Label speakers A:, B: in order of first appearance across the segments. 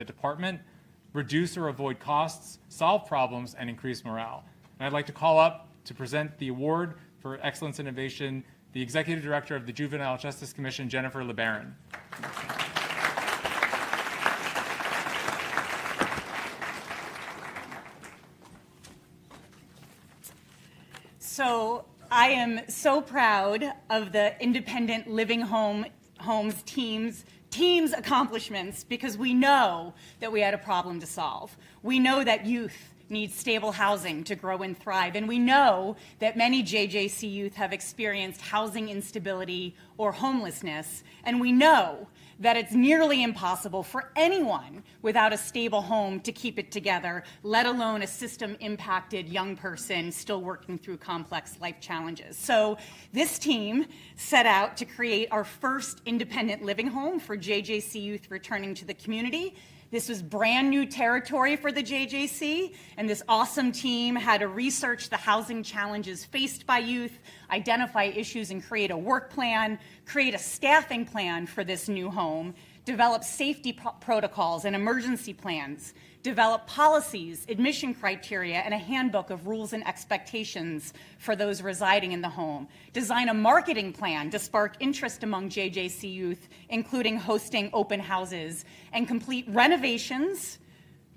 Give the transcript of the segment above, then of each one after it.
A: the department, reduce or avoid costs, solve problems, and increase morale. And I'd like to call up to present the award for Excellence Innovation, the Executive Director of the Juvenile Justice Commission, Jennifer LeBaron.
B: So I am so proud of the Independent Living Homes team's accomplishments, because we know that we had a problem to solve. We know that youth need stable housing to grow and thrive, and we know that many JJC youth have experienced housing instability or homelessness, and we know that it's nearly impossible for anyone without a stable home to keep it together, let alone a system-impacted young person still working through complex life challenges. So this team set out to create our first independent living home for JJC youth returning to the community. This was brand new territory for the JJC, and this awesome team had to research the housing challenges faced by youth, identify issues and create a work plan, create a staffing plan for this new home, develop safety protocols and emergency plans, develop policies, admission criteria, and a handbook of rules and expectations for those residing in the home, design a marketing plan to spark interest among JJC youth, including hosting open houses, and complete renovations,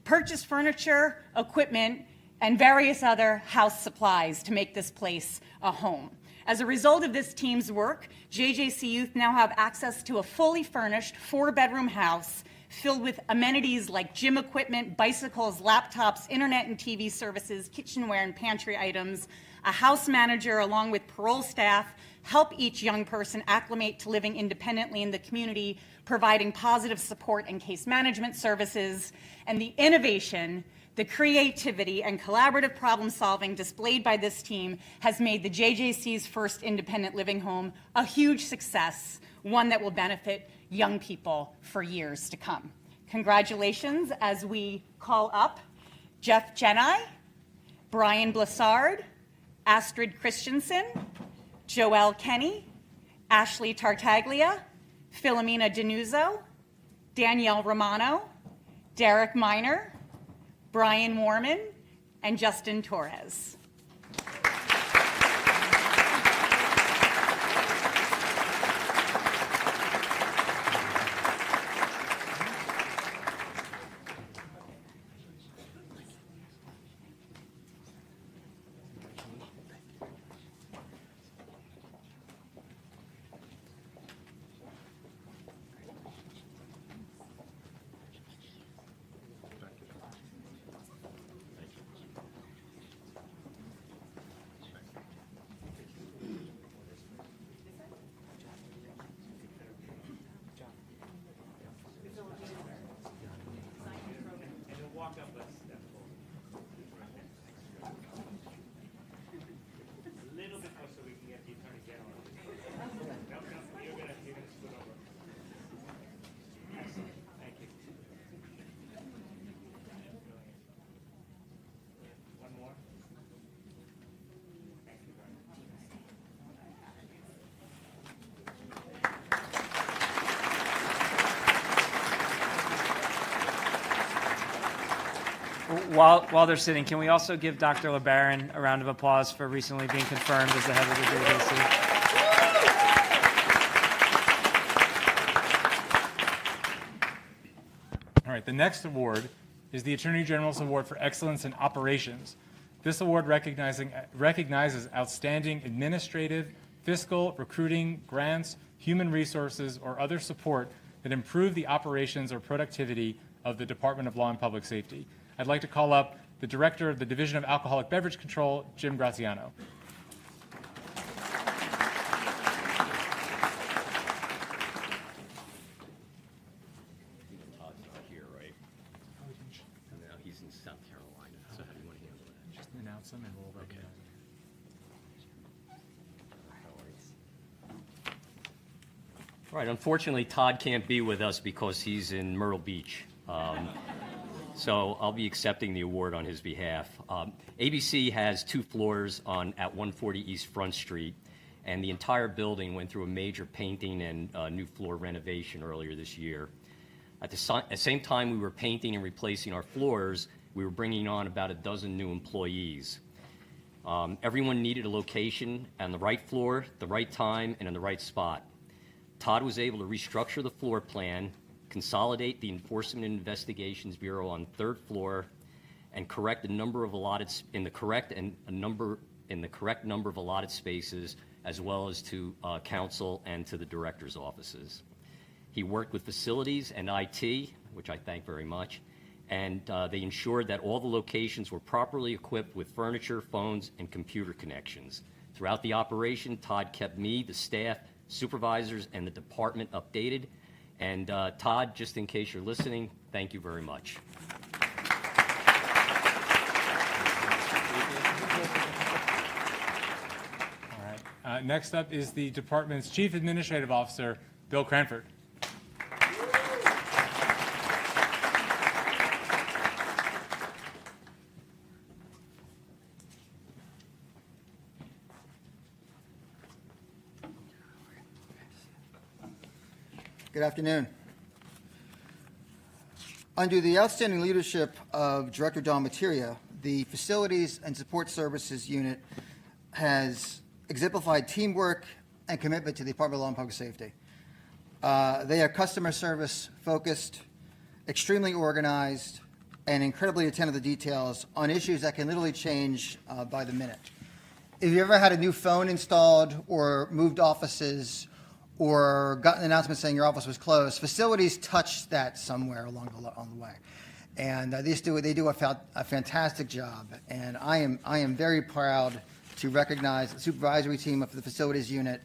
B: purchase furniture, equipment, and various other house supplies to make this place a home. As a result of this team's work, JJC youth now have access to a fully furnished 4-bedroom house filled with amenities like gym equipment, bicycles, laptops, internet and TV services, kitchenware and pantry items. A house manager along with parole staff help each young person acclimate to living independently in the community, providing positive support and case management services. And the innovation, the creativity, and collaborative problem solving displayed by this team has made the JJC's first independent living home a huge success, one that will benefit young people for years to come. Congratulations as we call up Jeff Chennai, Brian Blessard, Astrid Christensen, Joelle Kenny, Ashley Tartaglia, Philomena Denuzzo, Danielle Romano, Derek Miner, Brian Warman, and Justin Torres.
C: While they're sitting, can we also give Dr. LeBaron a round of applause for recently being confirmed as the head of the JJC?
A: All right, the next award is the Attorney General's Award for Excellence in Operations. This award recognizes outstanding administrative, fiscal, recruiting, grants, human resources, or other support that improve the operations or productivity of the Department of Law and Public Safety. I'd like to call up the Director of the Division of Alcoholic Beverage Control, Jim Graziano.
D: Todd's not here, right? No, he's in South Carolina. So how do you want to handle that?
A: Just announce them and we'll recognize them.
D: All right, unfortunately, Todd can't be with us because he's in Myrtle Beach. So I'll be accepting the award on his behalf. ABC has 2 floors at 140 East Front Street, and the entire building went through a major painting and new floor renovation earlier this year. At the same time we were painting and replacing our floors, we were bringing on about a dozen new employees. Everyone needed a location on the right floor, the right time, and in the right spot. Todd was able to restructure the floor plan, consolidate the Enforcement and Investigations Bureau on third floor, and correct a number of allotted in the correct number of allotted spaces, as well as to council and to the director's offices. He worked with facilities and IT, which I thank very much, and they ensured that all the locations were properly equipped with furniture, phones, and computer connections. Throughout the operation, Todd kept me, the staff, supervisors, and the department updated. And Todd, just in case you're listening, thank you very much.
A: All right. Next up is the department's Chief Administrative Officer, Bill Cranford.
E: Good afternoon. Under the outstanding leadership of Director Don Materia, the Facilities and Support Services Unit has exemplified teamwork and commitment to the Department of Law and Public Safety. They are customer service focused, extremely organized, and incredibly attentive to details on issues that can literally change by the minute. If you ever had a new phone installed or moved offices or got an announcement saying your office was closed, facilities touch that somewhere along the way. And they do a fantastic job. And I am very proud to recognize the supervisory team of the facilities unit,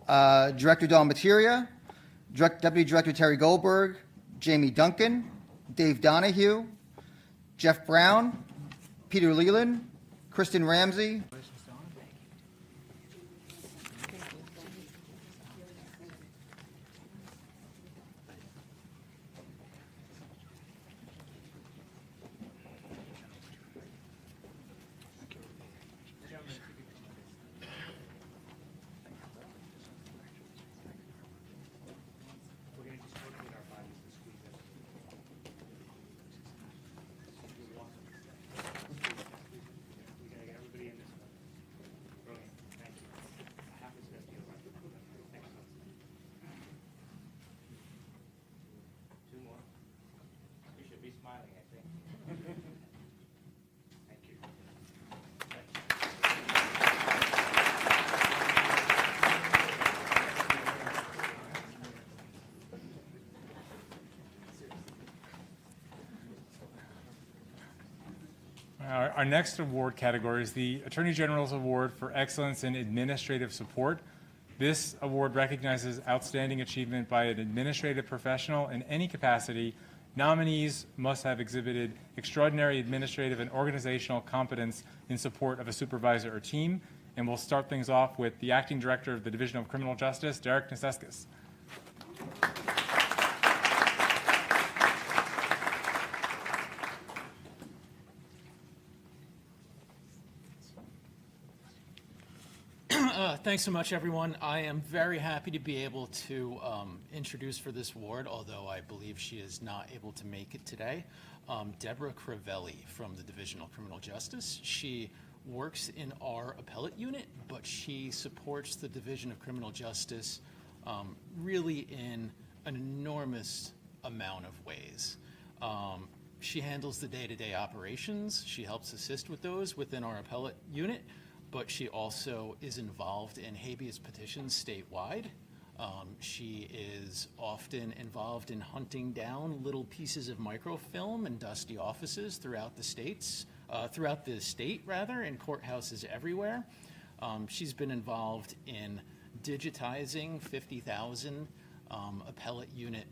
E: Director Don Materia, Deputy Director Terry Goldberg, Jamie Duncan, Dave Donahue, Jeff Brown, Peter Leland, Kristen Ramsey,
A: Our next award category is the Attorney General's Award for Excellence in Administrative Support. This award recognizes outstanding achievement by an administrative professional in any capacity. Nominees must have exhibited extraordinary administrative and organizational competence in support of a supervisor or team. And we'll start things off with the Acting Director of the Division of Criminal Justice, Derek Naseskis.
F: Thanks so much, everyone. I am very happy to be able to introduce for this award, although I believe she is not able to make it today, Deborah Crivelli from the Division of Criminal Justice. She works in our appellate unit, but she supports the Division of Criminal Justice really in an enormous amount of ways. She handles the day-to-day operations. She helps assist with those within our appellate unit, but she also is involved in habeas petitions statewide. She is often involved in hunting down little pieces of microfilm in dusty offices throughout the state, in courthouses everywhere. She's been involved in digitizing 50,000 appellate unit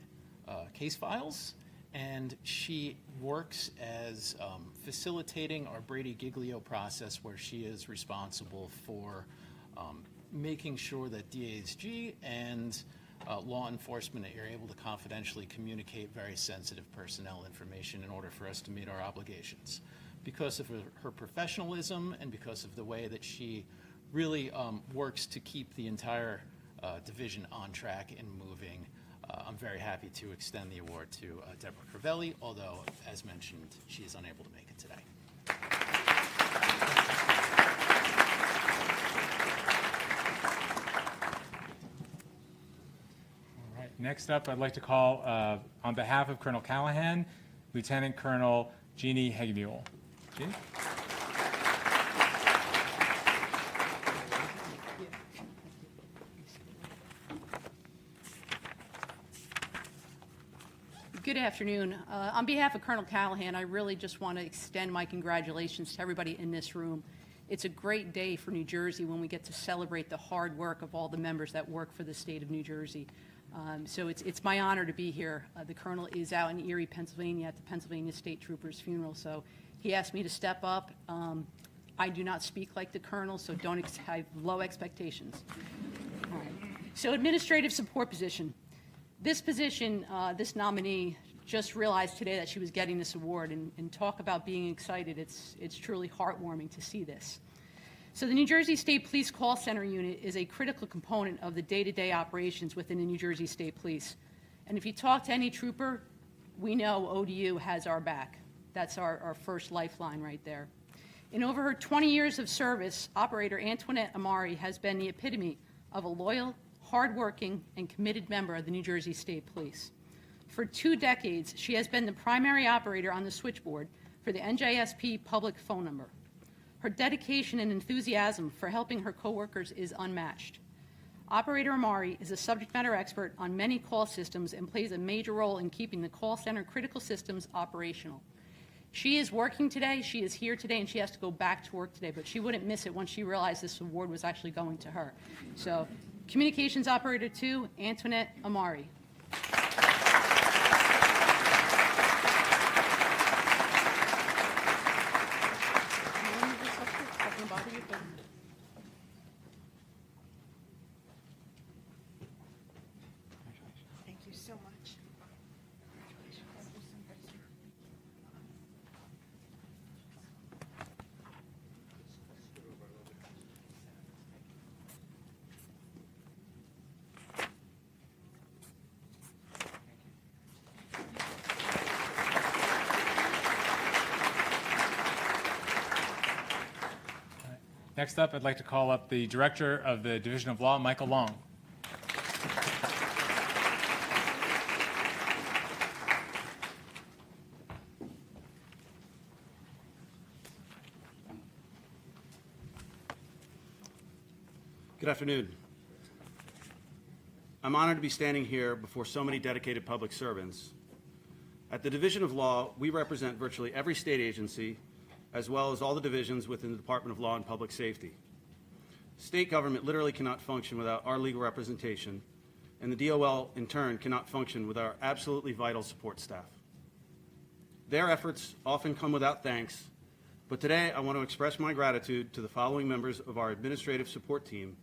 F: case files, and she works as facilitating our Brady Giglio process, where she is responsible for making sure that DASG and law enforcement are able to confidentially communicate very sensitive personnel information in order for us to meet our obligations. Because of her professionalism and because of the way that she really works to keep the entire division on track and moving, I'm very happy to extend the award to Deborah Crivelli, although, as mentioned, she is unable to make it today.
A: All right. Next up, I'd like to call, on behalf of Colonel Callahan, Lieutenant Colonel Jeannie Hegemule. Jeannie?
G: Good afternoon. On behalf of Colonel Callahan, I really just want to extend my congratulations to everybody in this room. It's a great day for New Jersey when we get to celebrate the hard work of all the members that work for the state of New Jersey. So it's my honor to be here. The Colonel is out in Erie, Pennsylvania at the Pennsylvania State Troopers funeral, so he asked me to step up. I do not speak like the Colonel, so don't have low expectations. All right. So administrative support position. This position, this nominee just realized today that she was getting this award, and talk about being excited. It's truly heartwarming to see this. So the New Jersey State Police Call Center Unit is a critical component of the day-to-day operations within the New Jersey State Police. And if you talk to any trooper, we know ODU has our back. That's our first lifeline right there. In over her 20 years of service, Operator Antoinette Amari has been the epitome of a loyal, hardworking, and committed member of the New Jersey State Police. For 2 decades, she has been the primary operator on the switchboard for the NJSP public phone number. Her dedication and enthusiasm for helping her coworkers is unmatched. Operator Amari is a subject matter expert on many call systems and plays a major role in keeping the call center critical systems operational. She is working today, she is here today, and she has to go back to work today, but she wouldn't miss it once she realized this award was actually going to her. So, Communications Operator 2, Antoinette Amari.
H: Thank you so much.
A: Next up, I'd like to call up the Director of the Division of Law, Michael Long.
I: Good afternoon. I'm honored to be standing here before so many dedicated public servants. At the Division of Law, we represent virtually every state agency, as well as all the divisions within the Department of Law and Public Safety. State government literally cannot function without our legal representation, and the DOL, in turn, cannot function with our absolutely vital support staff. Their efforts often come without thanks, but today I want to express my gratitude to the following members of our administrative support team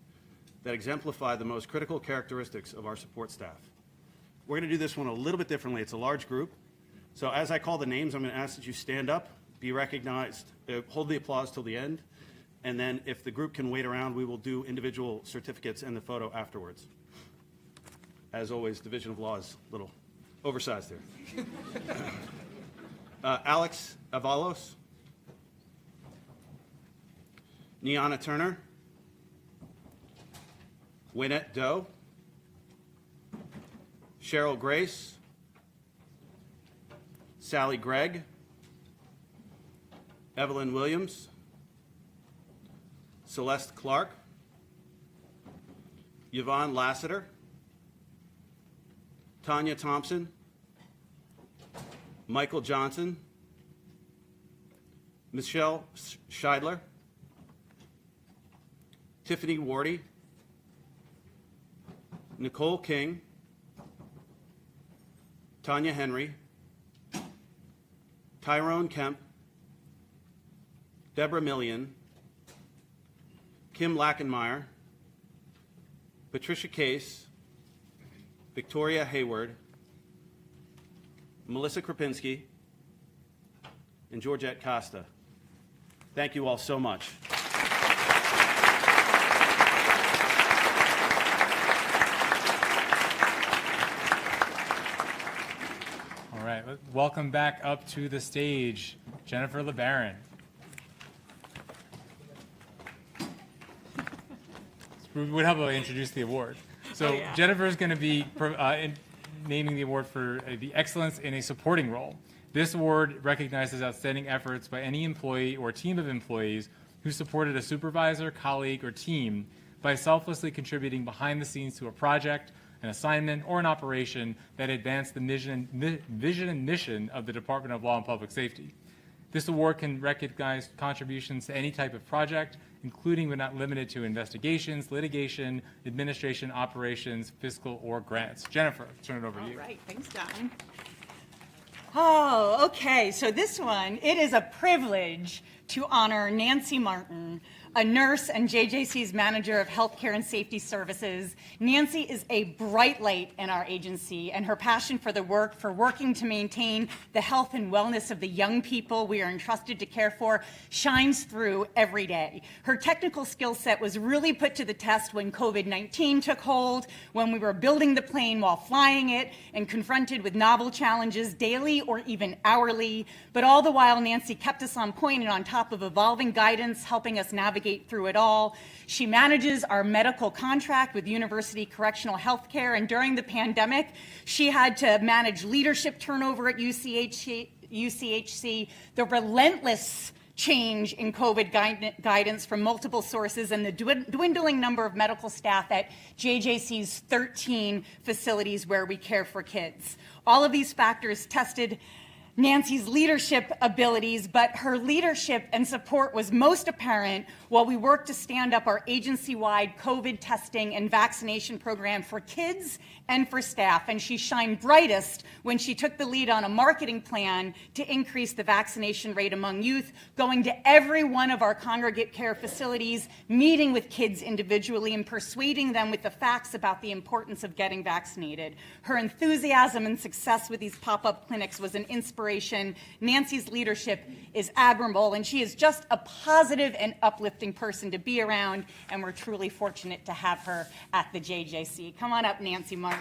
I: that exemplify the most critical characteristics of our support staff. We're going to do this one a little bit differently. It's a large group, so as I call the names, I'm going to ask that you stand up, be recognized, hold the applause till the end, and then if the group can wait around, we will do individual certificates and the photo afterwards. As always, Division of Law is a little oversized here. Alex Avalos, Niana Turner, Wynette Doe, Cheryl Grace, Sally Gregg, Evelyn Williams, Celeste Clark, Yvonne Lassiter, Tanya Thompson, Michael Johnson, Michelle Scheidler, Tiffany Wardy, Nicole King, Tanya Henry, Tyrone Kemp, Deborah Millian, Kim Lackenmeyer, Patricia Case, Victoria Hayward, Melissa Krapinski, and Georgette Costa. Thank you all so much.
A: welcome back up to the stage Jennifer LeBaron. How about I introduce the award? So Jennifer is going to be naming the award for the excellence in a supporting role. This award recognizes outstanding efforts by any employee or team of employees who supported a supervisor, colleague, or team by selflessly contributing behind the scenes to a project, an assignment, or an operation that advanced the vision and mission of the Department of Law and Public Safety. This award can recognize contributions to any type of project, including but not limited to investigations, litigation, administration, operations, fiscal, or grants. Jennifer, turn it over to you.
B: All right, thanks, Don. Oh, okay, so this one, it is a privilege to honor Nancy Martin, a nurse and JJC's manager of healthcare and safety services. Nancy is a bright light in our agency, and her passion for the work, for working to maintain the health and wellness of the young people we are entrusted to care for, shines through every day. Her technical skill set was really put to the test when COVID-19 took hold, when we were building the plane while flying it, and confronted with novel challenges daily or even hourly. But all the while, Nancy kept us on point and on top of evolving guidance, helping us navigate through it all. She manages our medical contract with University Correctional Healthcare, and during the pandemic, she had to manage leadership turnover at UCHC, the relentless change in COVID guidance from multiple sources, and the dwindling number of medical staff at JJC's 13 facilities where we care for kids. All of these factors tested Nancy's leadership abilities, but her leadership and support was most apparent while we worked to stand up our agency-wide COVID testing and vaccination program for kids and for staff. And she shined brightest when she took the lead on a marketing plan to increase the vaccination rate among youth, going to every one of our congregate care facilities, meeting with kids individually and persuading them with the facts about the importance of getting vaccinated. Her enthusiasm and success with these pop-up clinics was an inspiration. Nancy's leadership is admirable, and she is just a positive and uplifting person to be around, and we're truly fortunate to have her at the JJC. Come on up, Nancy Martin.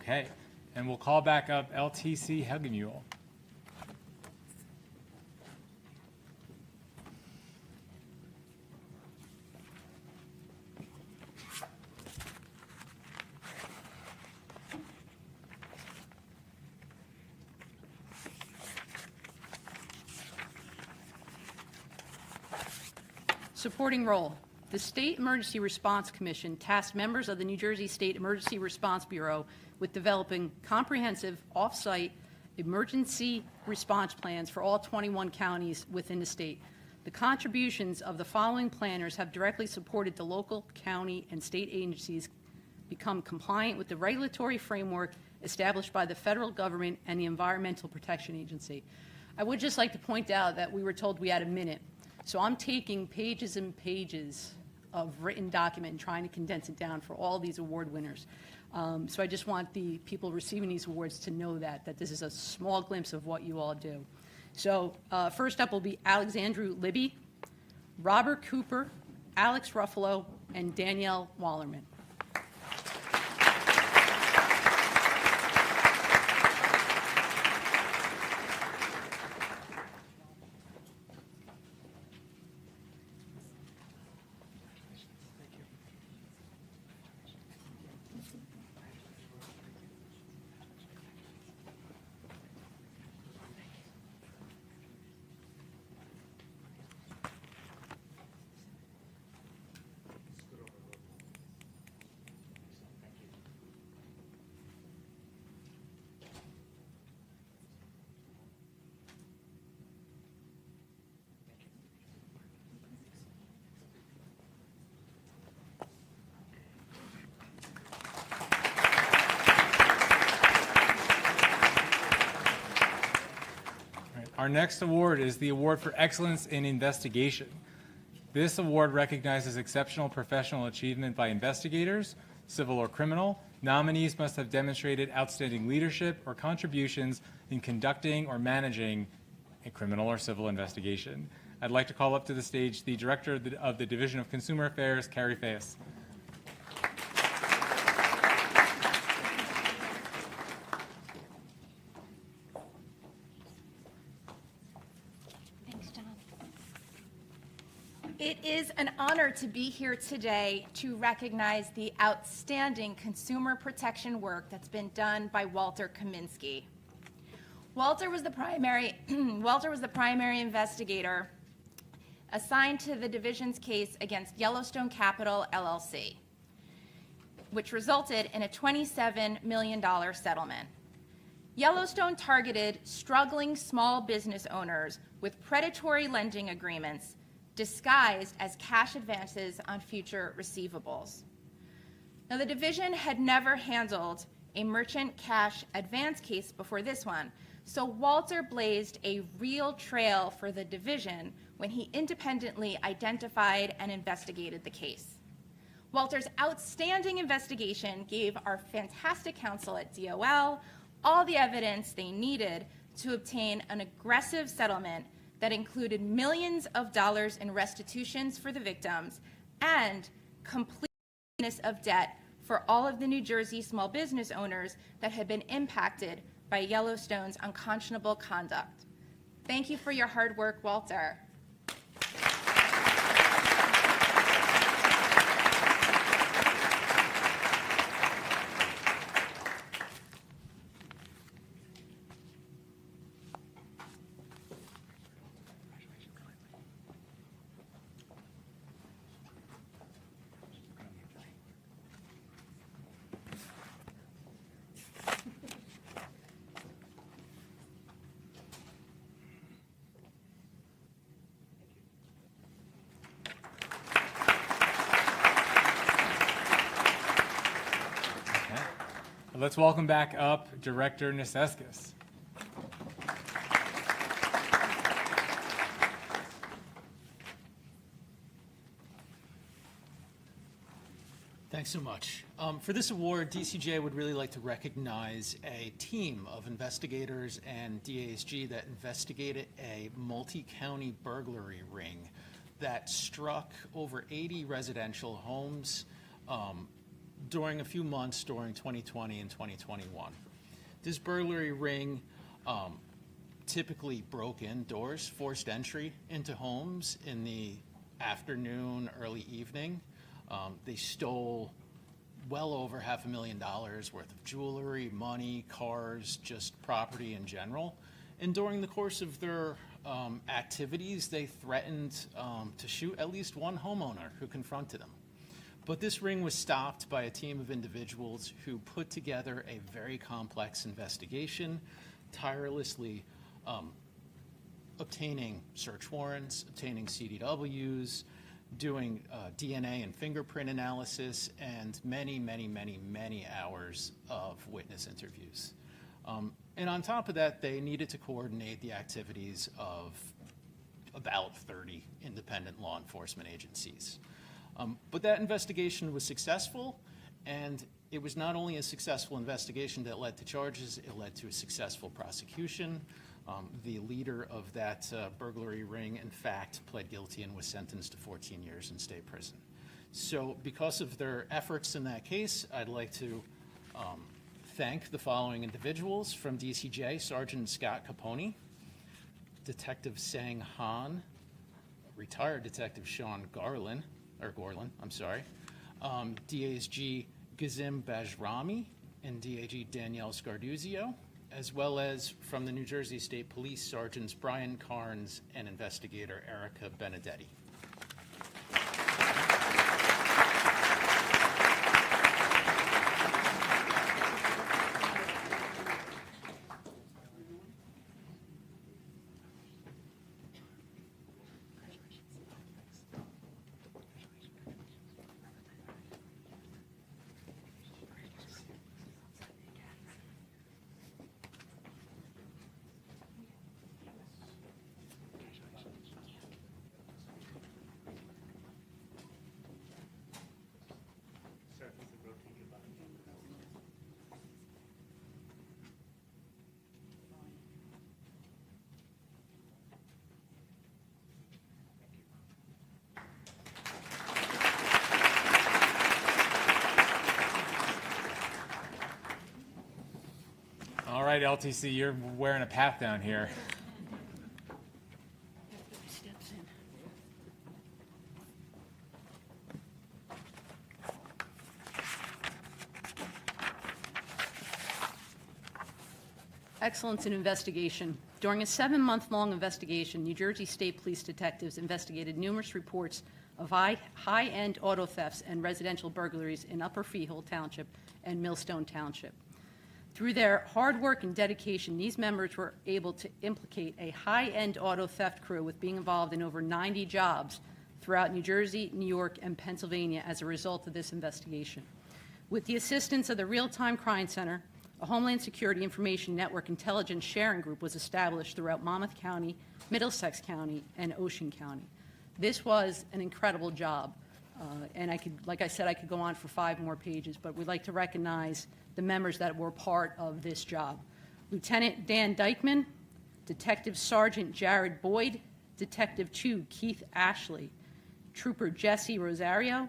A: Okay, and we'll call back up LTC Hegemule.
G: Supporting role. The State Emergency Response Commission tasked members of the New Jersey State Emergency Response Bureau with developing comprehensive off-site emergency response plans for all 21 counties within the state. The contributions of the following planners have directly supported the local, county, and state agencies become compliant with the regulatory framework established by the federal government and the Environmental Protection Agency. I would just like to point out that we were told we had a minute. So I'm taking pages and pages of written document and trying to condense it down for all these award winners. So I just want the people receiving these awards to know that this is a small glimpse of what you all do. So first up will be Alexandru Libby, Robert Cooper, Alex Ruffalo, and Danielle Wallerman.
A: Our next award is the Award for Excellence in Investigation. This award recognizes exceptional professional achievement by investigators, civil or criminal. Nominees must have demonstrated outstanding leadership or contributions in conducting or managing a criminal or civil investigation. I'd like to call up to the stage the Director of the Division of Consumer Affairs, Carrie Fayes.
J: Thanks, John. It is an honor to be here today to recognize the outstanding consumer protection work that's been done by Walter Kaminsky. Walter was the primary investigator assigned to the division's case against Yellowstone Capital LLC, which resulted in a $27 million settlement. Yellowstone targeted struggling small business owners with predatory lending agreements disguised as cash advances on future receivables. Now, the division had never handled a merchant cash advance case before this one, so Walter blazed a real trail for the division when he independently identified and investigated the case. Walter's outstanding investigation gave our fantastic counsel at DOL all the evidence they needed to obtain an aggressive settlement that included millions of dollars in restitutions for the victims and complete forgiveness of debt for all of the New Jersey small business owners that had been impacted by Yellowstone's unconscionable conduct. Thank you for your hard work, Walter.
A: Let's welcome back up Director Niseskis.
F: Thanks so much. For this award, DCJ would really like to recognize a team of investigators and DASG that investigated a multi-county burglary ring that struck over 80 residential homes during a few months during 2020 and 2021. This burglary ring typically broke in doors, forced entry into homes in the afternoon, early evening. They stole well over $500,000 worth of jewelry, money, cars, just property in general. And during the course of their activities, they threatened to shoot at least one homeowner who confronted them. But this ring was stopped by a team of individuals who put together a very complex investigation, tirelessly obtaining search warrants, obtaining CDWs, doing DNA and fingerprint analysis, and many, many, many, many hours of witness interviews. And on top of that, they needed to coordinate the activities of about 30 independent law enforcement agencies. But that investigation was successful, and it was not only a successful investigation that led to charges, it led to a successful prosecution. The leader of that burglary ring, in fact, pled guilty and was sentenced to 14 years in state prison. So because of their efforts in that case, I'd like to thank the following individuals from DCJ: Sergeant Scott Capone, Detective Sang Han, retired Detective Sean Gorlin, DASG Gazim Bajrami, and DAG Danielle Scarduzio, as well as from the New Jersey State Police Sergeants Brian Carnes and investigator Erica Benedetti.
A: right, LTC, you're wearing a path down here.
G: Steps in. Excellence in investigation. During a 7-month-long investigation, New Jersey State Police detectives investigated numerous reports of high-end auto thefts and residential burglaries in Upper Freehold Township and Millstone Township. Through their hard work and dedication, these members were able to implicate a high-end auto theft crew with being involved in over 90 jobs throughout New Jersey, New York, and Pennsylvania as a result of this investigation. With the assistance of the Real-Time Crime Center, a Homeland Security Information Network intelligence sharing group was established throughout Monmouth County, Middlesex County, and Ocean County. This was an incredible job, and like I said, I could go on for 5 more pages, but we'd like to recognize the members that were part of this job. Lieutenant Dan Dykeman, Detective Sergeant Jared Boyd, Detective 2 Keith Ashley, Trooper Jesse Rosario,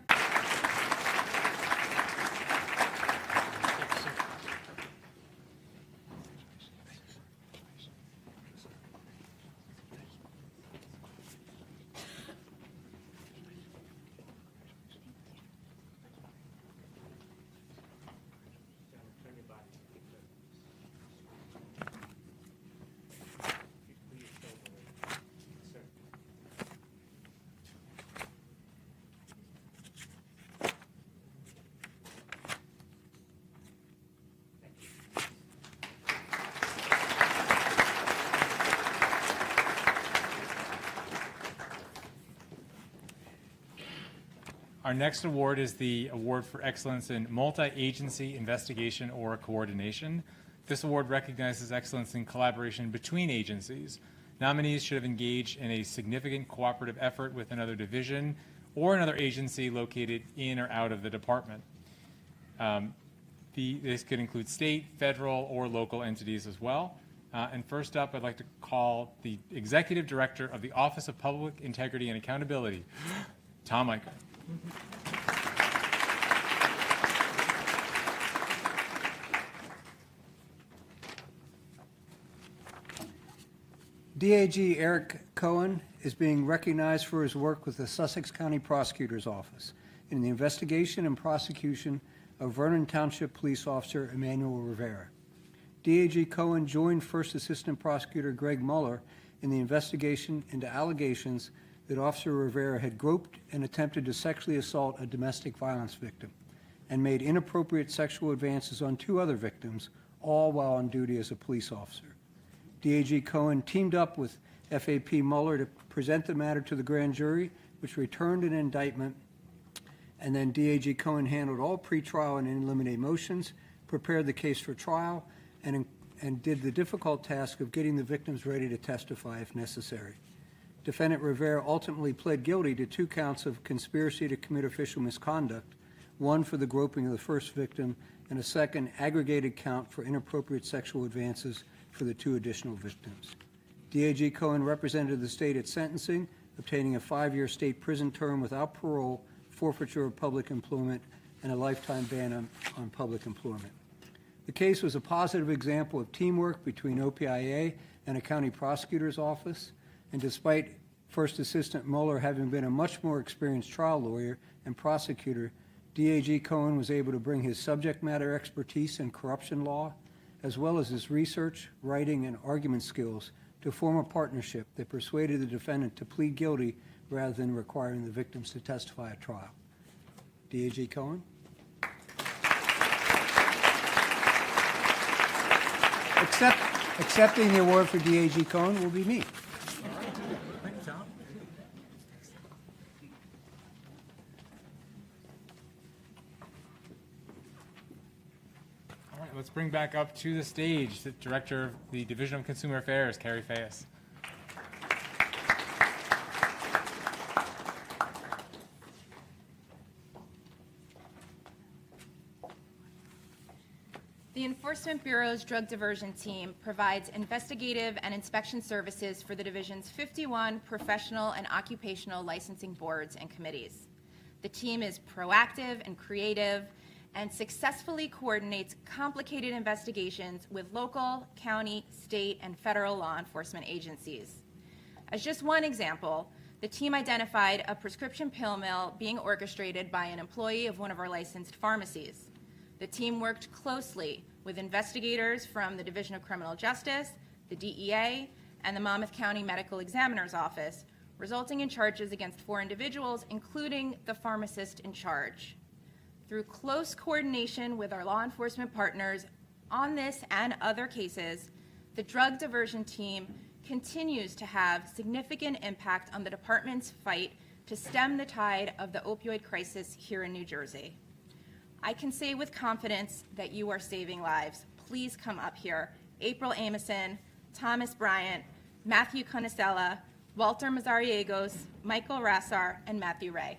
A: Our next award is the Award for Excellence in Multi-Agency Investigation or Coordination. This award recognizes excellence in collaboration between agencies. Nominees should have engaged in a significant cooperative effort with another division or another agency located in or out of the department. This could include state, federal, or local entities as well. And first up, I'd like to call the Executive Director of the Office of Public Integrity and Accountability, Tom Eicher.
K: DAG Eric Cohen is being recognized for his work with the Sussex County Prosecutor's Office in the investigation and prosecution of Vernon Township Police Officer Emmanuel Rivera. DAG Cohen joined First Assistant Prosecutor Greg Mueller in the investigation into allegations that Officer Rivera had groped and attempted to sexually assault a domestic violence victim and made inappropriate sexual advances on 2 other victims, all while on duty as a police officer. DAG Cohen teamed up with FAP Mueller to present the matter to the grand jury, which returned an indictment, and then DAG Cohen handled all pretrial and in limine motions, prepared the case for trial, and did the difficult task of getting the victims ready to testify if necessary. Defendant Rivera ultimately pled guilty to 2 counts of conspiracy to commit official misconduct, 1 for the groping of the first victim, and a second aggregated count for inappropriate sexual advances for the 2 additional victims. DAG Cohen represented the state at sentencing, obtaining a 5-year state prison term without parole, forfeiture of public employment, and a lifetime ban on public employment. The case was a positive example of teamwork between OPIA and a county prosecutor's office, and despite First Assistant Mueller having been a much more experienced trial lawyer and prosecutor, DAG Cohen was able to bring his subject matter expertise in corruption law, as well as his research, writing, and argument skills to form a partnership that persuaded the defendant to plead guilty rather than requiring the victims to testify at trial. DAG Cohen. Accepting the award for DAG Cohen will be me.
A: Thank you, Tom. All right, let's bring back up to the stage the Director of the Division of Consumer Affairs, Carrie Fayes.
J: The Enforcement Bureau's Drug Diversion Team provides investigative and inspection services for the Division's 51 professional and occupational licensing boards and committees. The team is proactive and creative and successfully coordinates complicated investigations with local, county, state, and federal law enforcement agencies. As just one example, the team identified a prescription pill mill being orchestrated by an employee of one of our licensed pharmacies. The team worked closely with investigators from the Division of Criminal Justice, the DEA, and the Monmouth County Medical Examiner's Office, resulting in charges against 4 individuals, including the pharmacist in charge. Through close coordination with our law enforcement partners on this and other cases, the drug diversion team continues to have significant impact on the department's fight to stem the tide of the opioid crisis here in New Jersey. I can say with confidence that you are saving lives. Please come up here. April Amison, Thomas Bryant, Matthew Conicella, Walter Mazariegos, Michael Rassar, and Matthew Ray.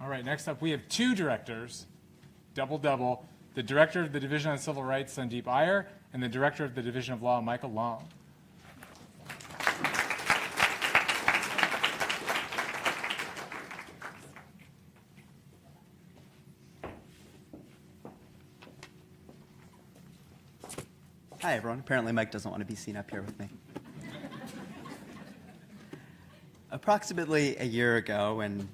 A: All right, next up, we have 2 directors, double-double, the Director of the Division on Civil Rights, Sandeep Iyer, and the Director of the Division of Law, Michael Long.
L: Hi, everyone. Apparently Mike doesn't want to be seen up here with me. Approximately a year ago, and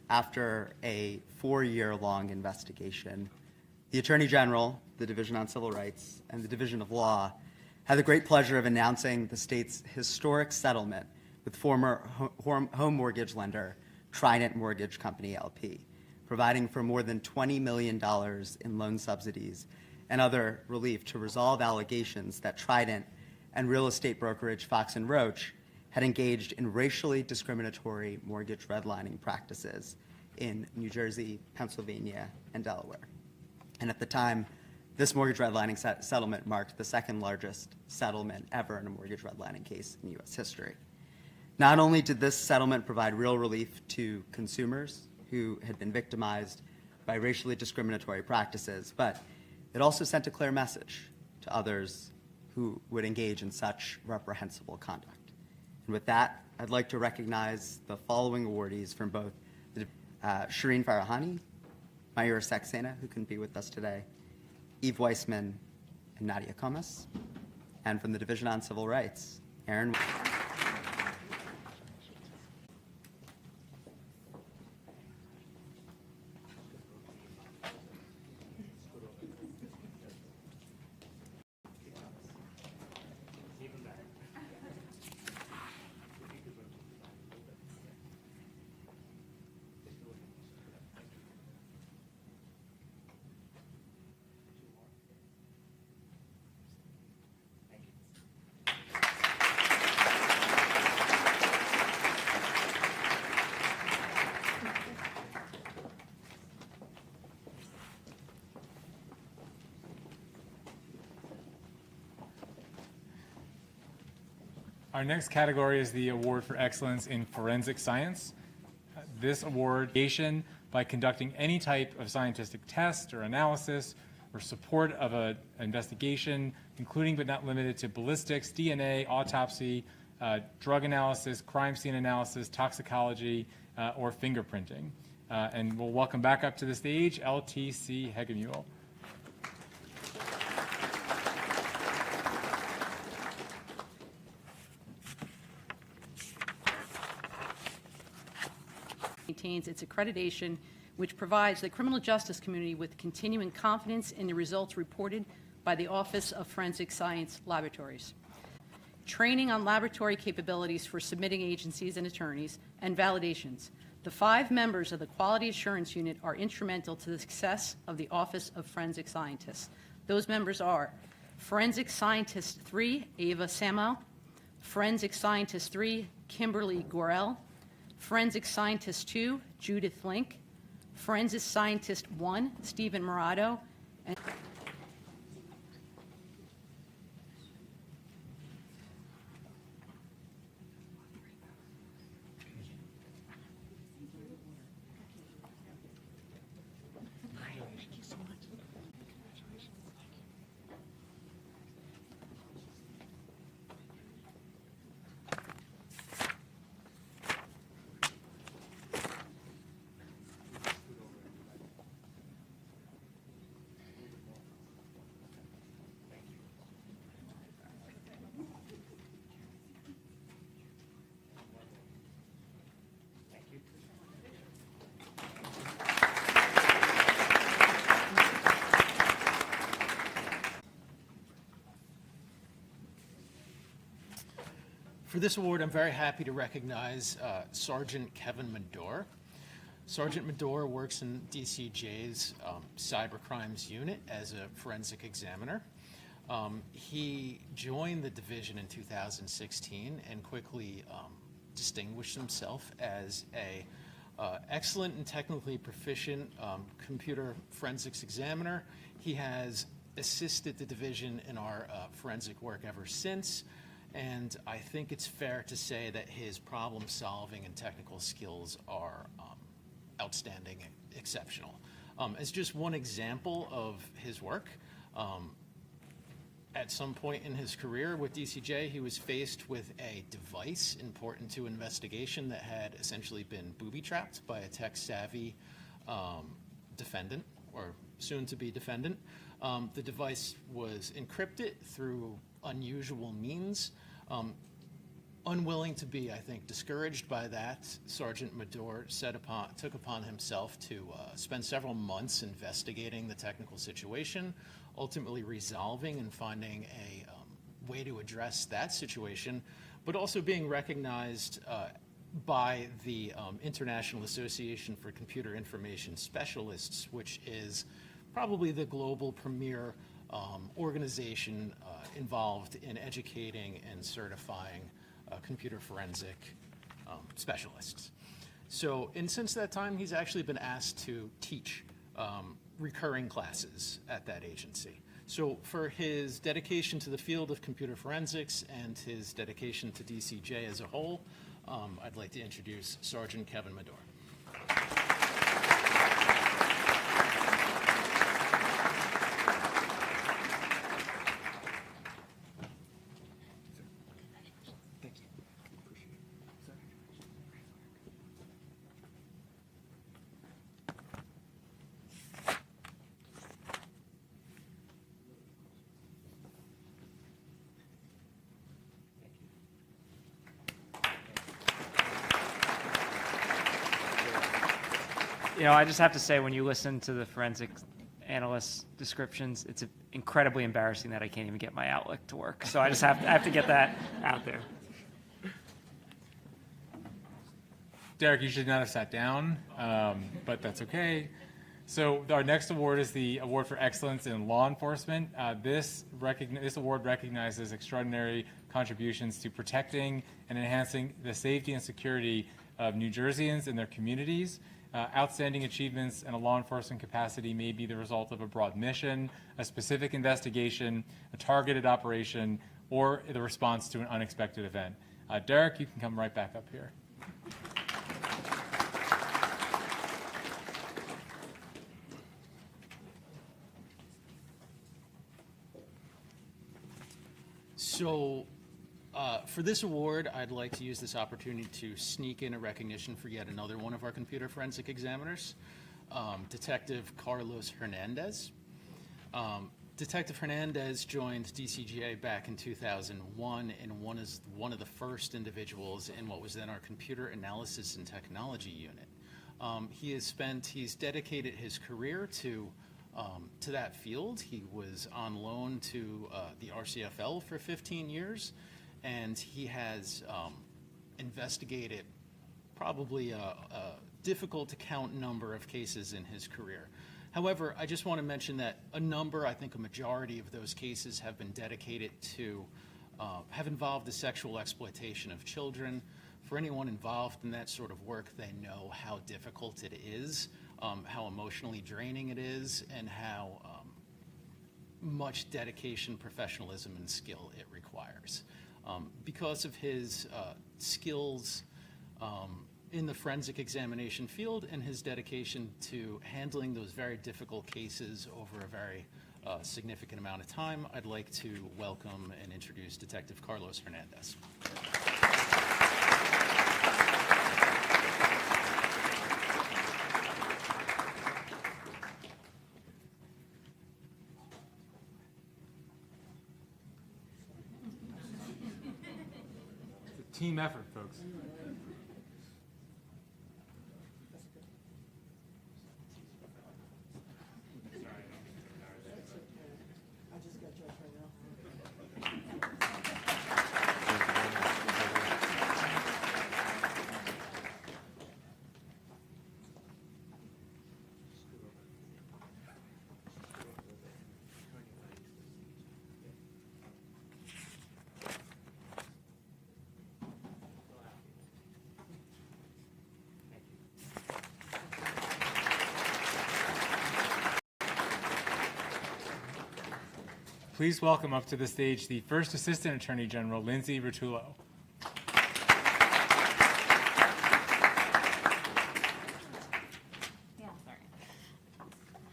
L: after a 4-year-long investigation, the Attorney General, the Division on Civil Rights, and the Division of Law had the great pleasure of announcing the state's historic settlement with former home mortgage lender Trident Mortgage Company, LP, providing for more than $20 million in loan subsidies and other relief to resolve allegations that Trident and real estate brokerage Fox & Roach had engaged in racially discriminatory mortgage redlining practices in New Jersey, Pennsylvania, and Delaware. And at the time, this mortgage redlining settlement marked the 2nd largest settlement ever in a mortgage redlining case in U.S. history. Not only did this settlement provide real relief to consumers who had been victimized by racially discriminatory practices, but it also sent a clear message to others who would engage in such reprehensible conduct. And with that, I'd like to recognize the following awardees from both Shireen Farahani, Mayura Saxena, who couldn't be with us today, Eve Weissman, and Nadia Comas, and from the Division on Civil Rights, Aaron.
A: Our next category is the Award for Excellence in Forensic Science. This award is by conducting any type of scientific test or analysis or support of an investigation, including but not limited to ballistics, DNA, autopsy, drug analysis, crime scene analysis, toxicology, or fingerprinting. And we'll welcome back up to the stage LTC Hegemuel.
G: Maintains its accreditation, which provides the criminal justice community with continuing confidence in the results reported by the Office of Forensic Science Laboratories. training on laboratory capabilities for submitting agencies and attorneys, and validations. The 5 members of the Quality Assurance Unit are instrumental to the success of the Office of Forensic Scientists. Those members are Forensic Scientist 3, Ava Samuel, Forensic Scientist 3, Kimberly Gorel, Forensic Scientist 2, Judith Link, Forensic Scientist 1, Stephen Murado, and
F: For this award, I'm very happy to recognize Sergeant Kevin Medore. Sergeant Medore works in DCJ's Cyber Crimes Unit as a forensic examiner. He joined the division in 2016 and quickly distinguished himself as a excellent and technically proficient computer forensics examiner. He has assisted the division in our forensic work ever since. And I think it's fair to say that his problem-solving and technical skills are outstanding and exceptional. As just one example of his work, at some point in his career with DCJ, he was faced with a device important to investigation that had essentially been booby-trapped by a tech-savvy defendant, or soon-to-be defendant. The device was encrypted through unusual means. Unwilling to be, I think, discouraged by that, Sergeant Medore took upon himself to spend several months investigating the technical situation, ultimately resolving and finding a way to address that situation, but also being recognized by the International Association for Computer Information Specialists, which is probably the global premier organization involved in educating and certifying computer forensic specialists. So, and since that time, he's actually been asked to teach recurring classes at that agency. So for his dedication to the field of computer forensics and his dedication to DCJ as a whole, I'd like to introduce Sergeant Kevin Medore.
C: You know, I just have to say, when you listen to the forensic analyst descriptions, it's incredibly embarrassing that I can't even get my Outlook to work. So I just have to get that out there.
A: Derek, you should not have sat down, but that's okay. So our next award is the Award for Excellence in Law Enforcement. This award recognizes extraordinary contributions to protecting and enhancing the safety and security of New Jerseyans and their communities. Outstanding achievements in a law enforcement capacity may be the result of a broad mission, a specific investigation, a targeted operation, or the response to an unexpected event. Derek, you can come right back up here.
F: So for this award, I'd like to use this opportunity to sneak in a recognition for yet another one of our computer forensic examiners, Detective Carlos Hernandez. Detective Hernandez joined DCGA back in 2001 and was one of the first individuals in what was then our Computer Analysis and Technology Unit. He's dedicated his career to that field. He was on loan to the RCFL for 15 years, and he has investigated probably a difficult to count number of cases in his career. However, I just want to mention that a majority of those cases have been dedicated to, have involved the sexual exploitation of children. For anyone involved in that sort of work, they know how difficult it is, how emotionally draining it is, and how much dedication, professionalism, and skill it requires. Because of his skills in the forensic examination field and his dedication to handling those very difficult cases over a very significant amount of time, I'd like to welcome and introduce Detective Carlos Hernandez.
A: It's a team effort, folks. Please welcome up to the stage the First Assistant Attorney General, Lindsay Rotullo.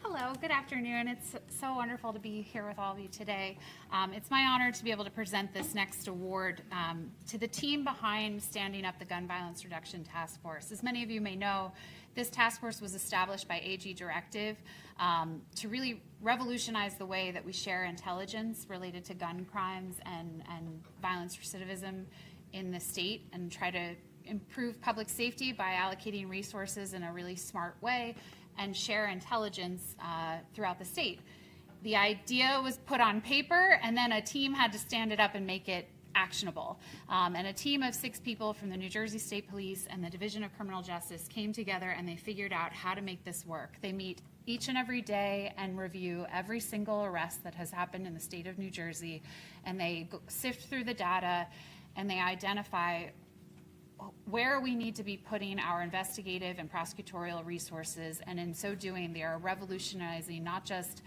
M: Hello, good afternoon. It's so wonderful to be here with all of you today. It's my honor to be able to present this next award to the team behind standing up the Gun Violence Reduction Task Force. As many of you may know, this task force was established by AG Directive to really revolutionize the way that we share intelligence related to gun crimes and violence recidivism in the state, and try to improve public safety by allocating resources in a really smart way and share intelligence throughout the state. The idea was put on paper, and then a team had to stand it up and make it actionable. And a team of 6 people from the New Jersey State Police and the Division of Criminal Justice came together and they figured out how to make this work. They meet each and every day and review every single arrest that has happened in the state of New Jersey, and they sift through the data and they identify where we need to be putting our investigative and prosecutorial resources, and in so doing, they are revolutionizing not just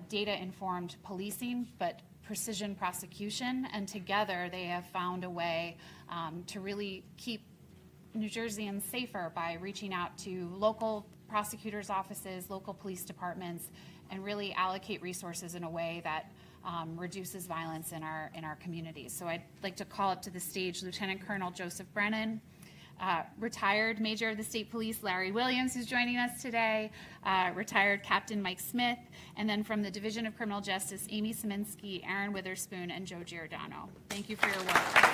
M: data-informed policing, but precision prosecution, and together they have found a way to really keep New Jerseyans safer by reaching out to local prosecutors' offices, local police departments, and really allocate resources in a way that reduces violence in our communities. So I'd like to call up to the stage Lieutenant Colonel Joseph Brennan, retired Major of the State Police Larry Williams, who's joining us today, retired Captain Mike Smith, and then from the Division of Criminal Justice, Amy Szyminski, Aaron Witherspoon, and Joe Giordano. Thank you for your work.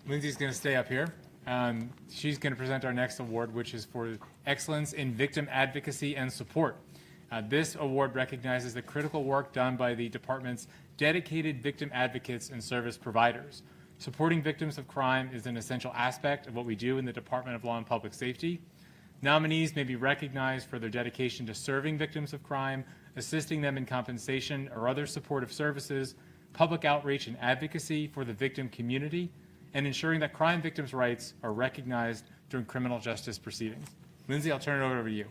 A: Lindsay's going to stay up here. She's going to present our next award, which is for excellence in victim advocacy and support. This award recognizes the critical work done by the department's dedicated victim advocates and service providers. Supporting victims of crime is an essential aspect of what we do in the Department of Law and Public Safety. Nominees may be recognized for their dedication to serving victims of crime, assisting them in compensation or other supportive services, public outreach and advocacy for the victim community, and ensuring that crime victims' rights are recognized during criminal justice proceedings. Lindsay, I'll turn it over to you.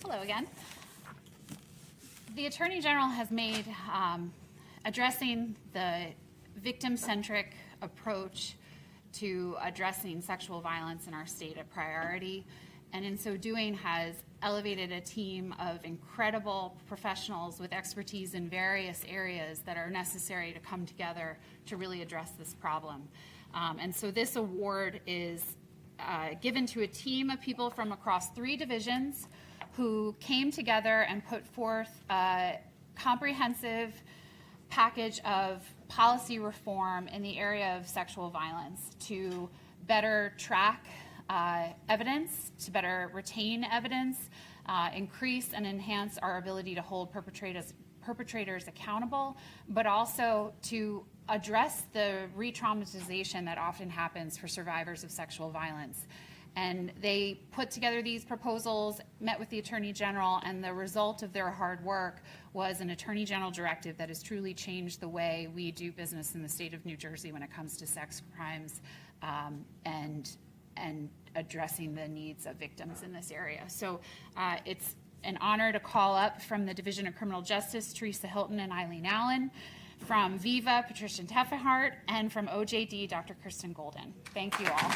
M: Hello again. The Attorney General has made addressing the victim-centric approach to addressing sexual violence in our state a priority, and in so doing has elevated a team of incredible professionals with expertise in various areas that are necessary to come together to really address this problem. And so this award is given to a team of people from across 3 divisions who came together and put forth a comprehensive package of policy reform in the area of sexual violence to better track evidence, to better retain evidence, increase and enhance our ability to hold perpetrators accountable, but also to address the re-traumatization that often happens for survivors of sexual violence. And they put together these proposals, met with the Attorney General, and the result of their hard work was an Attorney General directive that has truly changed the way we do business in the state of New Jersey when it comes to sex crimes and addressing the needs of victims in this area. So it's an honor to call up from the Division of Criminal Justice, Teresa Hilton and Eileen Allen, from Viva, Patricia Teffenhart, and from OJD, Dr. Kristen Golden. Thank you all.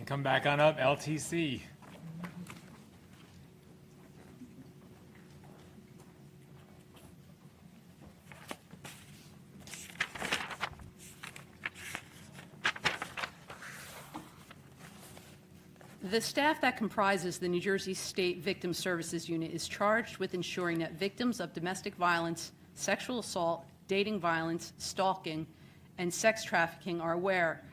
A: Come back on up, LTC.
G: The staff that comprises the New Jersey State Victim Services Unit is charged with ensuring that victims of domestic violence, sexual assault, dating violence, stalking, and sex trafficking are aware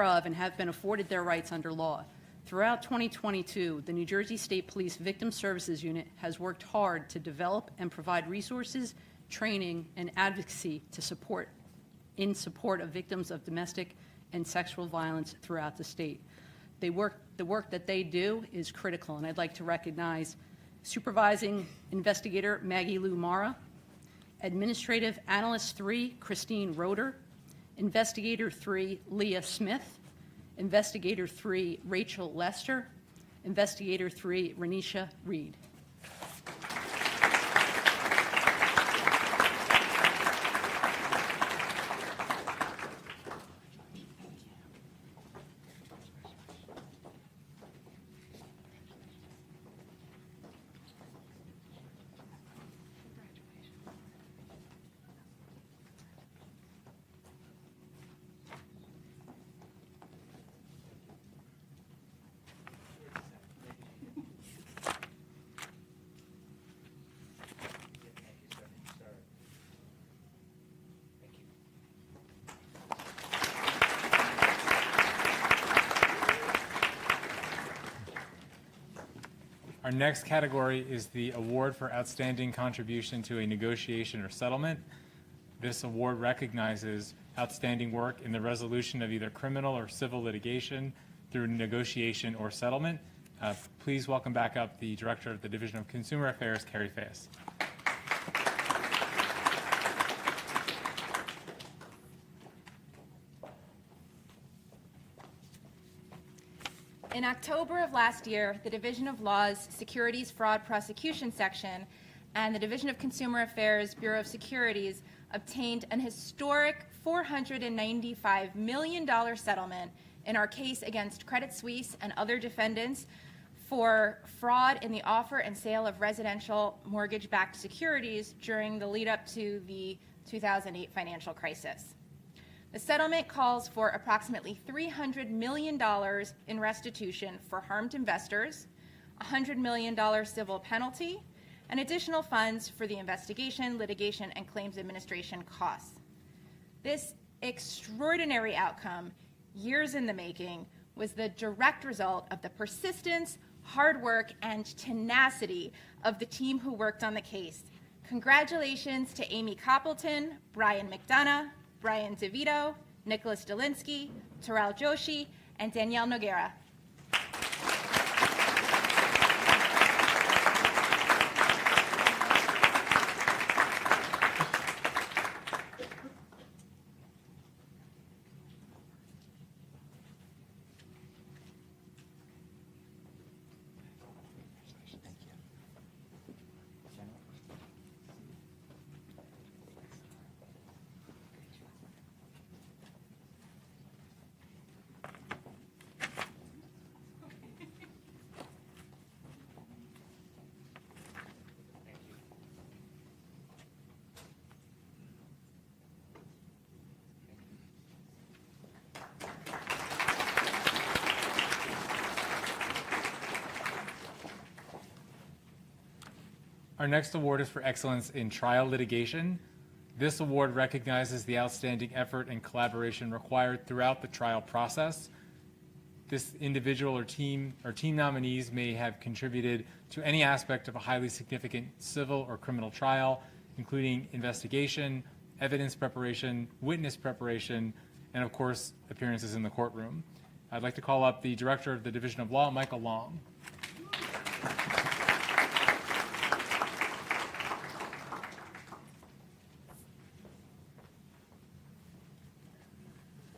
G: of and have been afforded their rights under law. Throughout 2022, the New Jersey State Police Victim Services Unit has worked hard to develop and provide resources, training, and advocacy in support of victims of domestic and sexual violence throughout the state. The work that they do is critical, and I'd like to recognize Supervising Investigator Maggie Lou Mara, Administrative Analyst 3 Christine Roeder, Investigator 3 Leah Smith, Investigator 3 Rachel Lester, Investigator 3 Renisha Reed.
A: Our next category is the Award for Outstanding Contribution to a Negotiation or Settlement. This award recognizes outstanding work in the resolution of either criminal or civil litigation through negotiation or settlement. Please welcome back up the Director of the Division of Consumer Affairs, Carrie Fayes.
J: In October of last year, the Division of Law's Securities Fraud Prosecution Section and the Division of Consumer Affairs Bureau of Securities obtained an historic $495 million settlement in our case against Credit Suisse and other defendants for fraud in the offer and sale of residential mortgage-backed securities during the lead up to the 2008 financial crisis. The settlement calls for approximately $300 million in restitution for harmed investors, $100 million civil penalty, and additional funds for the investigation, litigation, and claims administration costs. This extraordinary outcome, years in the making, was the direct result of the persistence, hard work, and tenacity of the team who worked on the case. Congratulations to Amy Coppleton, Brian McDonough, Brian DeVito, Nicholas Dolinsky, Terrell Joshi, and Danielle Noguera.
A: Our next award is for excellence in trial litigation. This award recognizes the outstanding effort and collaboration required throughout the trial process. This individual or team nominees may have contributed to any aspect of a highly significant civil or criminal trial, including investigation, evidence preparation, witness preparation, and of course, appearances in the courtroom. I'd like to call up the Director of the Division of Law, Michael Long.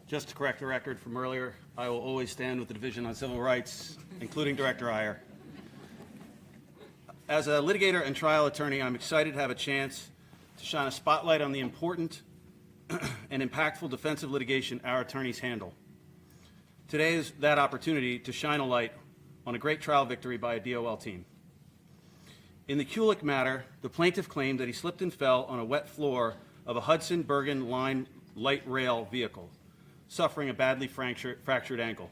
I: Just to correct the record from earlier, I will always stand with the Division on Civil Rights, including Director Iyer. As a litigator and trial attorney, I'm excited to have a chance to shine a spotlight on the important and impactful defensive litigation our attorneys handle. Today is that opportunity to shine a light on a great trial victory by a DOL team. In the Kulik matter, the plaintiff claimed that he slipped and fell on a wet floor of a Hudson Bergen Line light rail vehicle, suffering a badly fractured ankle.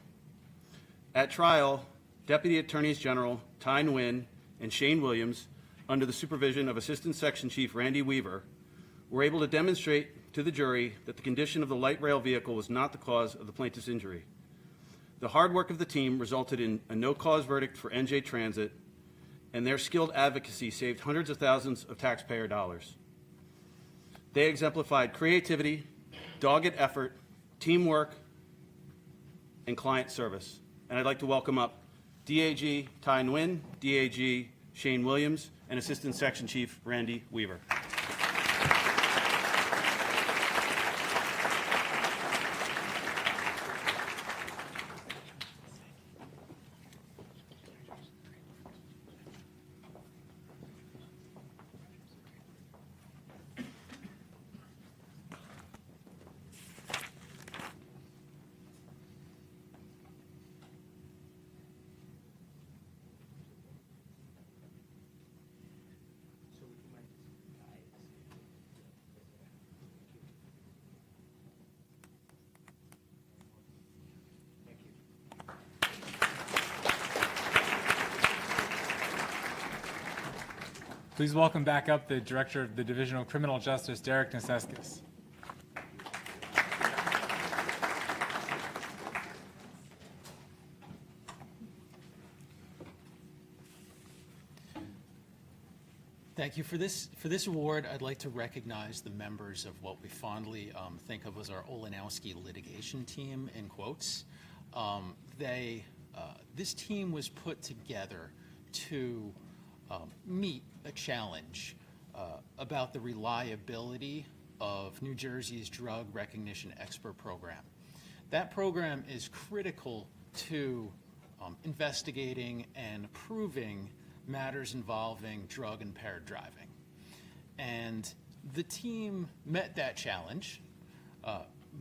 I: At trial, Deputy Attorneys General Ty Nguyen and Shane Williams, under the supervision of Assistant Section Chief Randy Weaver, were able to demonstrate to the jury that the condition of the light rail vehicle was not the cause of the plaintiff's injury. The hard work of the team resulted in a no-cause verdict for NJ Transit, and their skilled advocacy saved hundreds of thousands of taxpayer dollars. They exemplified creativity, dogged effort, teamwork, and client service. And I'd like to welcome up DAG Ty Nguyen, DAG Shane Williams, and Assistant Section Chief Randy Weaver.
A: Please welcome back up the Director of the Division of Criminal Justice, Derek Neseskis.
F: Thank you. For this award, I'd like to recognize the members of what we fondly think of as our Olenowski litigation team, in quotes. This team was put together to meet a challenge about the reliability of New Jersey's Drug Recognition Expert Program. That program is critical to investigating and proving matters involving drug-impaired driving. And the team met that challenge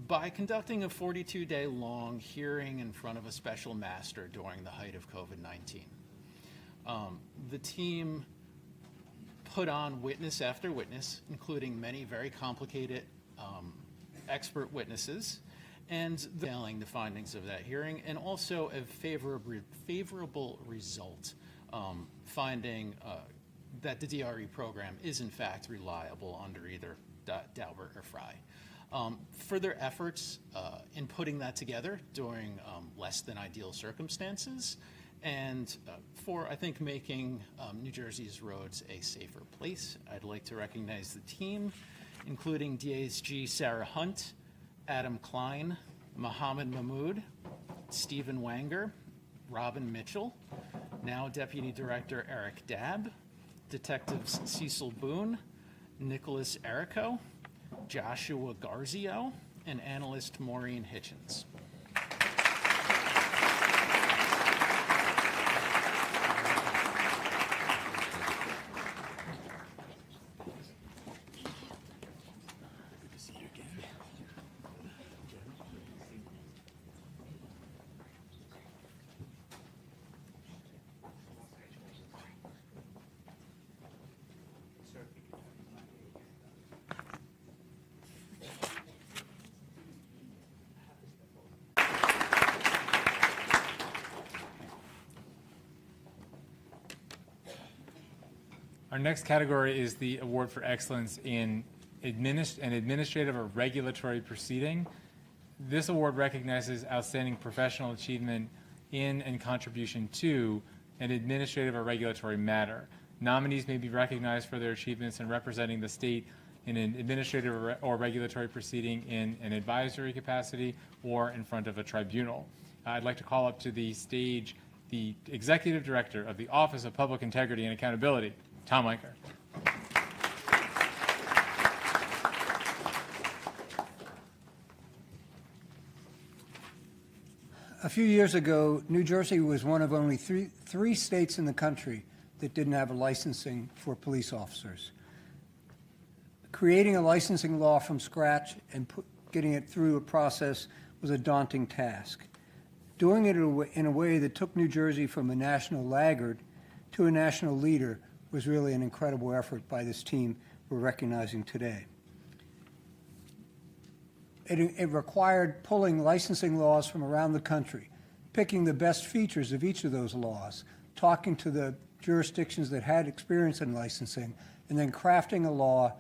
F: by conducting a 42-day-long hearing in front of a special master during the height of COVID-19. The team put on witness after witness, including many very complicated expert witnesses, and detailing the findings of that hearing, and also a favorable result, finding that the DRE program is in fact reliable under either Daubert or Fry. Further efforts in putting that together during less than ideal circumstances, and for, I think, making New Jersey's roads a safer place. I'd like to recognize the team, including DASG Sarah Hunt, Adam Klein, Mohammed Mahmood, Stephen Wanger, Robin Mitchell, now Deputy Director Eric Dabb, Detectives Cecil Boone, Nicholas Errico, Joshua Garzio, and analyst Maureen Hitchens.
A: Our next category is the Award for Excellence in an Administrative or Regulatory Proceeding. This award recognizes outstanding professional achievement in and contribution to an administrative or regulatory matter. Nominees may be recognized for their achievements in representing the state in an administrative or regulatory proceeding in an advisory capacity or in front of a tribunal. I'd like to call up to the stage the Executive Director of the Office of Public Integrity and Accountability, Tom Eicher.
K: A few years ago, New Jersey was one of only three states in the country that didn't have a licensing for police officers. Creating a licensing law from scratch and getting it through a process was a daunting task. Doing it in a way that took New Jersey from a national laggard to a national leader was really an incredible effort by this team we're recognizing today. It required pulling licensing laws from around the country, picking the best features of each of those laws, talking to the jurisdictions that had experience in licensing, and then crafting a law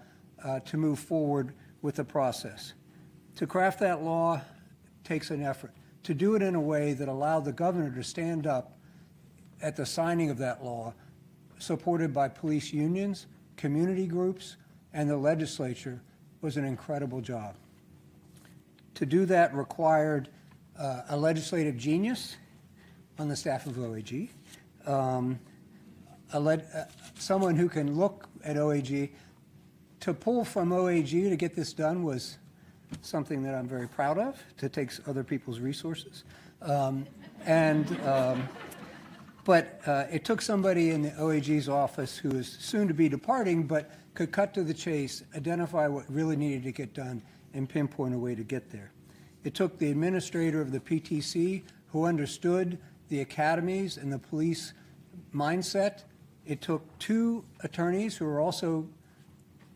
K: to move forward with the process. To craft that law takes an effort. To do it in a way that allowed the governor to stand up at the signing of that law, supported by police unions, community groups, and the legislature, was an incredible job. To do that required a legislative genius on the staff of OAG, someone who can look at OAG. To pull from OAG to get this done was something that I'm very proud of. To take other people's resources. But it took somebody in the OAG's office who is soon to be departing, but could cut to the chase, identify what really needed to get done, and pinpoint a way to get there. It took the administrator of the PTC who understood the academies and the police mindset. It took two attorneys who were also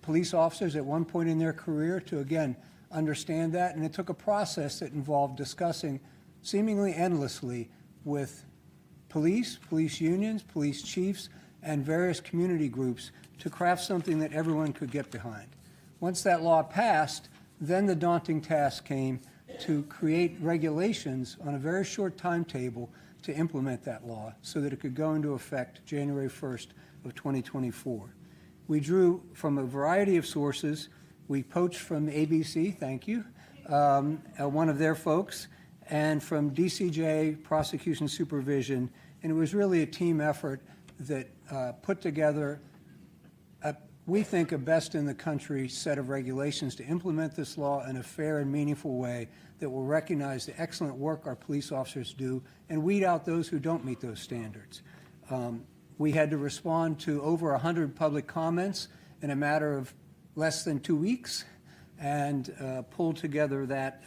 K: police officers at one point in their career to, again, understand that. And it took a process that involved discussing seemingly endlessly with police unions, police chiefs, and various community groups to craft something that everyone could get behind. Once that law passed, then the daunting task came to create regulations on a very short timetable to implement that law so that it could go into effect January 1st of 2024. We drew from a variety of sources. We poached from ABC, thank you, one of their folks, and from DCJ Prosecution Supervision, and it was really a team effort that put together, we think, a best-in-the-country set of regulations to implement this law in a fair and meaningful way that will recognize the excellent work our police officers do and weed out those who don't meet those standards. We had to respond to over 100 public comments in a matter of less than 2 weeks and pull together that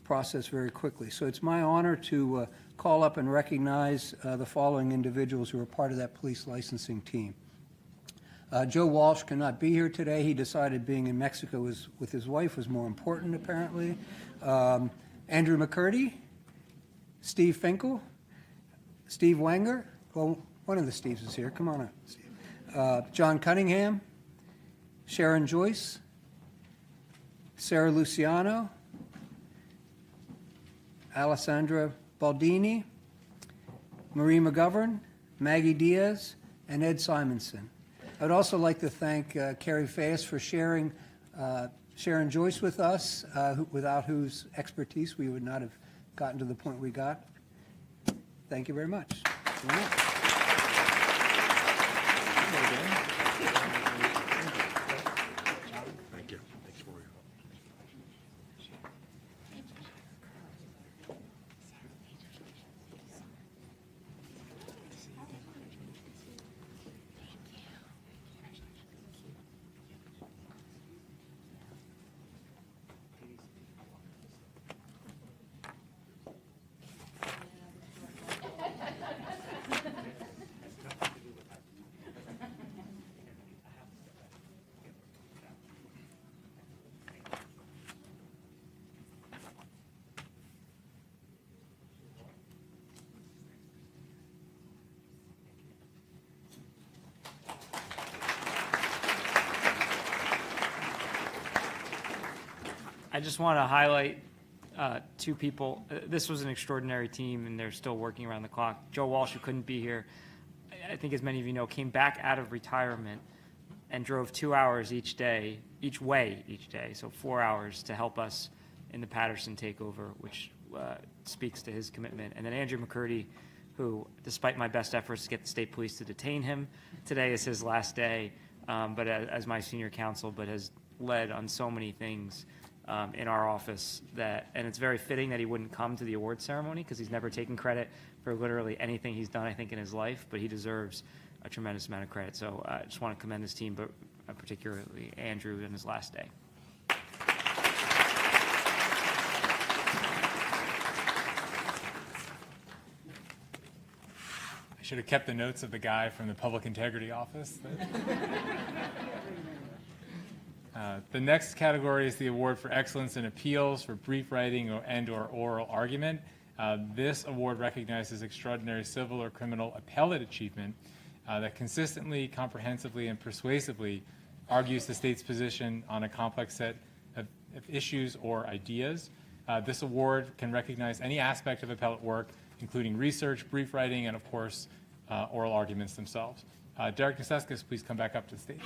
K: process very quickly. So it's my honor to call up and recognize the following individuals who are part of that police licensing team. Joe Walsh cannot be here today. He decided being in Mexico with his wife was more important, apparently. Andrew McCurdy, Steve Finkel, Steve Wenger. Well, one of the Steves is here. Come on up, Steve. John Cunningham, Sharon Joyce, Sarah Luciano, Alessandra Baldini, Marie McGovern, Maggie Diaz, and Ed Simonson. I'd also like to thank Carrie Fayes for sharing Sharon Joyce with us, without whose expertise we would not have gotten to the point we got. Thank you very much.
I: Thank you. Thanks for you.
C: I just want to highlight two people. This was an extraordinary team, and they're still working around the clock. Joe Walsh, who couldn't be here, I think as many of you know, came back out of retirement and drove 2 hours each way each day, so 4 hours to help us in the Patterson takeover, which speaks to his commitment. And then Andrew McCurdy, who, despite my best efforts to get the state police to detain him, today is his last day, but as my senior counsel, but has led on so many things in our office and it's very fitting that he wouldn't come to the award ceremony because he's never taken credit for literally anything he's done, I think, in his life, but he deserves a tremendous amount of credit. So I just want to commend this team, but particularly Andrew in his last day.
A: I should have kept the notes of the guy from the Public Integrity Office. The next category is the award for excellence in appeals for brief writing and/or oral argument. This award recognizes extraordinary civil or criminal appellate achievement that consistently, comprehensively, and persuasively argues the state's position on a complex set of issues or ideas. This award can recognize any aspect of appellate work, including research, brief writing, and of course, oral arguments themselves. Derek Neseskis, please come back up to the stage.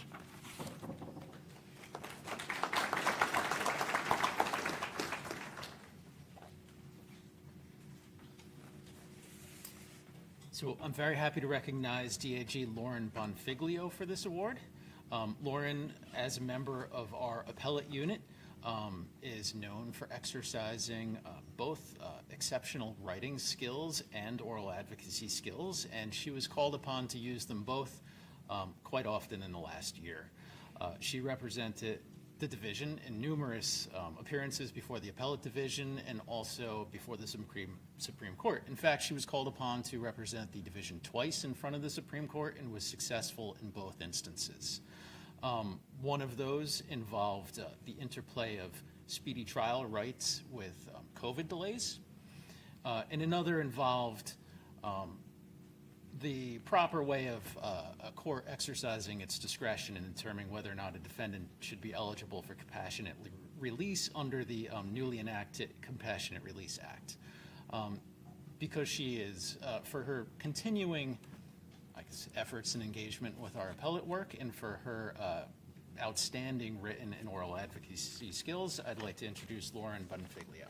F: So I'm very happy to recognize DAG Lauren Bonfiglio for this award. Lauren, as a member of our appellate unit, is known for exercising both exceptional writing skills and oral advocacy skills, and she was called upon to use them both quite often in the last year. She represented the division in numerous appearances before the appellate division and also before the Supreme Court. In fact, she was called upon to represent the division twice in front of the Supreme Court and was successful in both instances. One of those involved the interplay of speedy trial rights with COVID delays, and another involved the proper way of a court exercising its discretion in determining whether or not a defendant should be eligible for compassionate release under the newly enacted Compassionate Release Act. Because she is, for her continuing efforts and engagement with our appellate work and for her outstanding written and oral advocacy skills, I'd like to introduce Lauren Bonfiglio.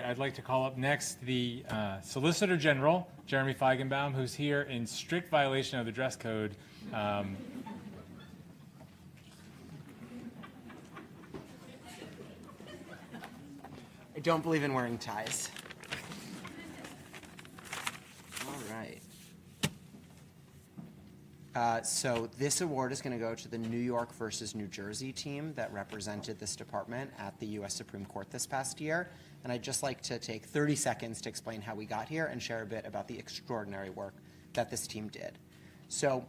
A: I'd like to call up next the Solicitor General, Jeremy Feigenbaum, who's here in strict violation of the dress code
N: I don't believe in wearing ties. All right. So this award is going to go to the New York versus New Jersey team that represented this department at the U.S. Supreme Court this past year. And I'd just like to take 30 seconds to explain how we got here and share a bit about the extraordinary work that this team did. So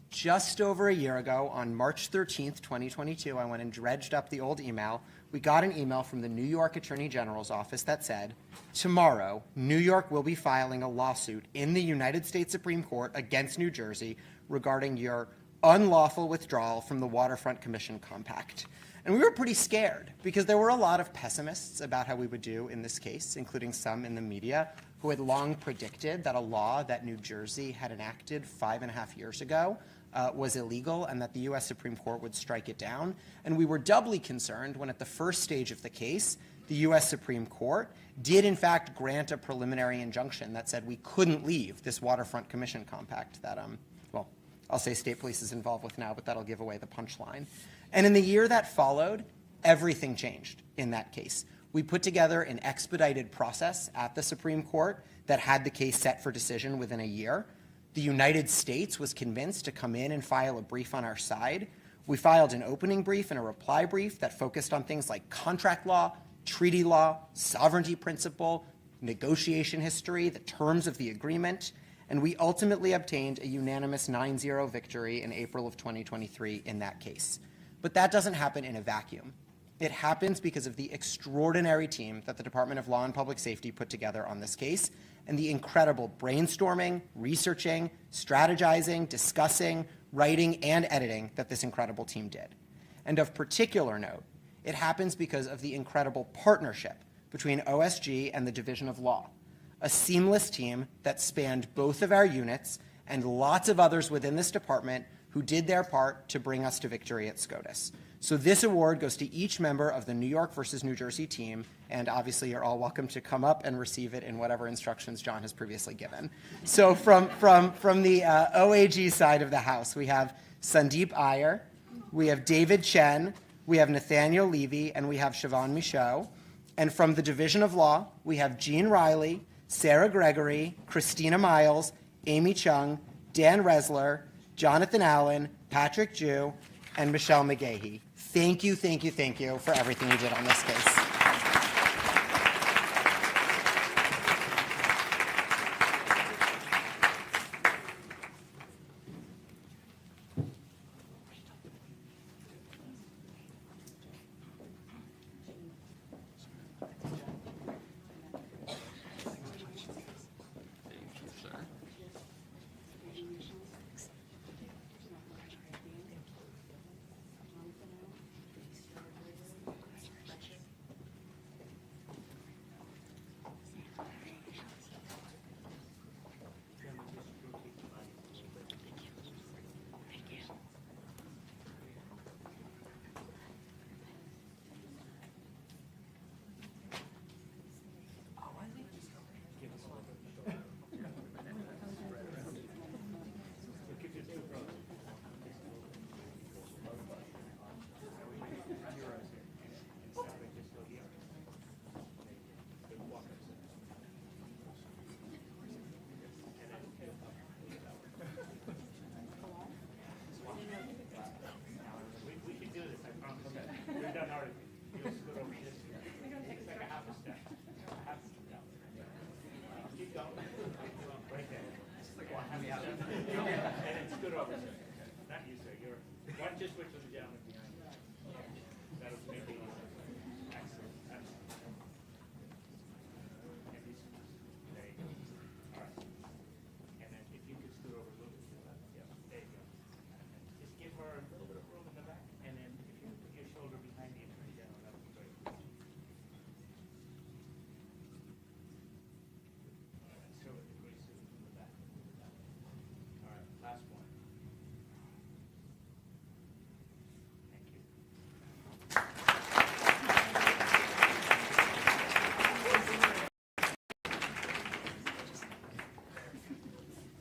N: just over a year ago, on March 13th, 2022, I went and dredged up the old email. We got an email from the New York Attorney General's office that said, tomorrow, New York will be filing a lawsuit in the United States Supreme Court against New Jersey regarding your unlawful withdrawal from the Waterfront Commission Compact. And we were pretty scared because there were a lot of pessimists about how we would do in this case, including some in the media who had long predicted that a law that New Jersey had enacted 5.5 years ago was illegal and that the U.S. Supreme Court would strike it down. And we were doubly concerned when at the first stage of the case, the U.S. Supreme Court did in fact grant a preliminary injunction that said we couldn't leave this Waterfront Commission Compact that, well, I'll say state police is involved with now, but that'll give away the punchline. And in the year that followed, everything changed in that case. We put together an expedited process at the Supreme Court that had the case set for decision within a year. The United States was convinced to come in and file a brief on our side. We filed an opening brief and a reply brief that focused on things like contract law, treaty law, sovereignty principle, negotiation history, the terms of the agreement, and we ultimately obtained a unanimous 9-0 victory in April of 2023 in that case. But that doesn't happen in a vacuum. It happens because of the extraordinary team that the Department of Law and Public Safety put together on this case, and the incredible brainstorming, researching, strategizing, discussing, writing, and editing that this incredible team did. And of particular note, it happens because of the incredible partnership between OSG and the Division of Law, a seamless team that spanned both of our units and lots of others within this department who did their part to bring us to victory at SCOTUS. So this award goes to each member of the New York versus New Jersey team, and obviously you're all welcome to come up and receive it in whatever instructions John has previously given. So from the OAG side of the house, we have Sandeep Iyer, we have David Chen, we have Nathaniel Levy, and we have Siobhan Michaud. And from the Division of Law, we have Jean Riley, Sarah Gregory, Christina Miles, Amy Chung, Dan Resler, Jonathan Allen, Patrick Jew, and Michelle McGahey. Thank you, thank you, thank you for everything you did on this case.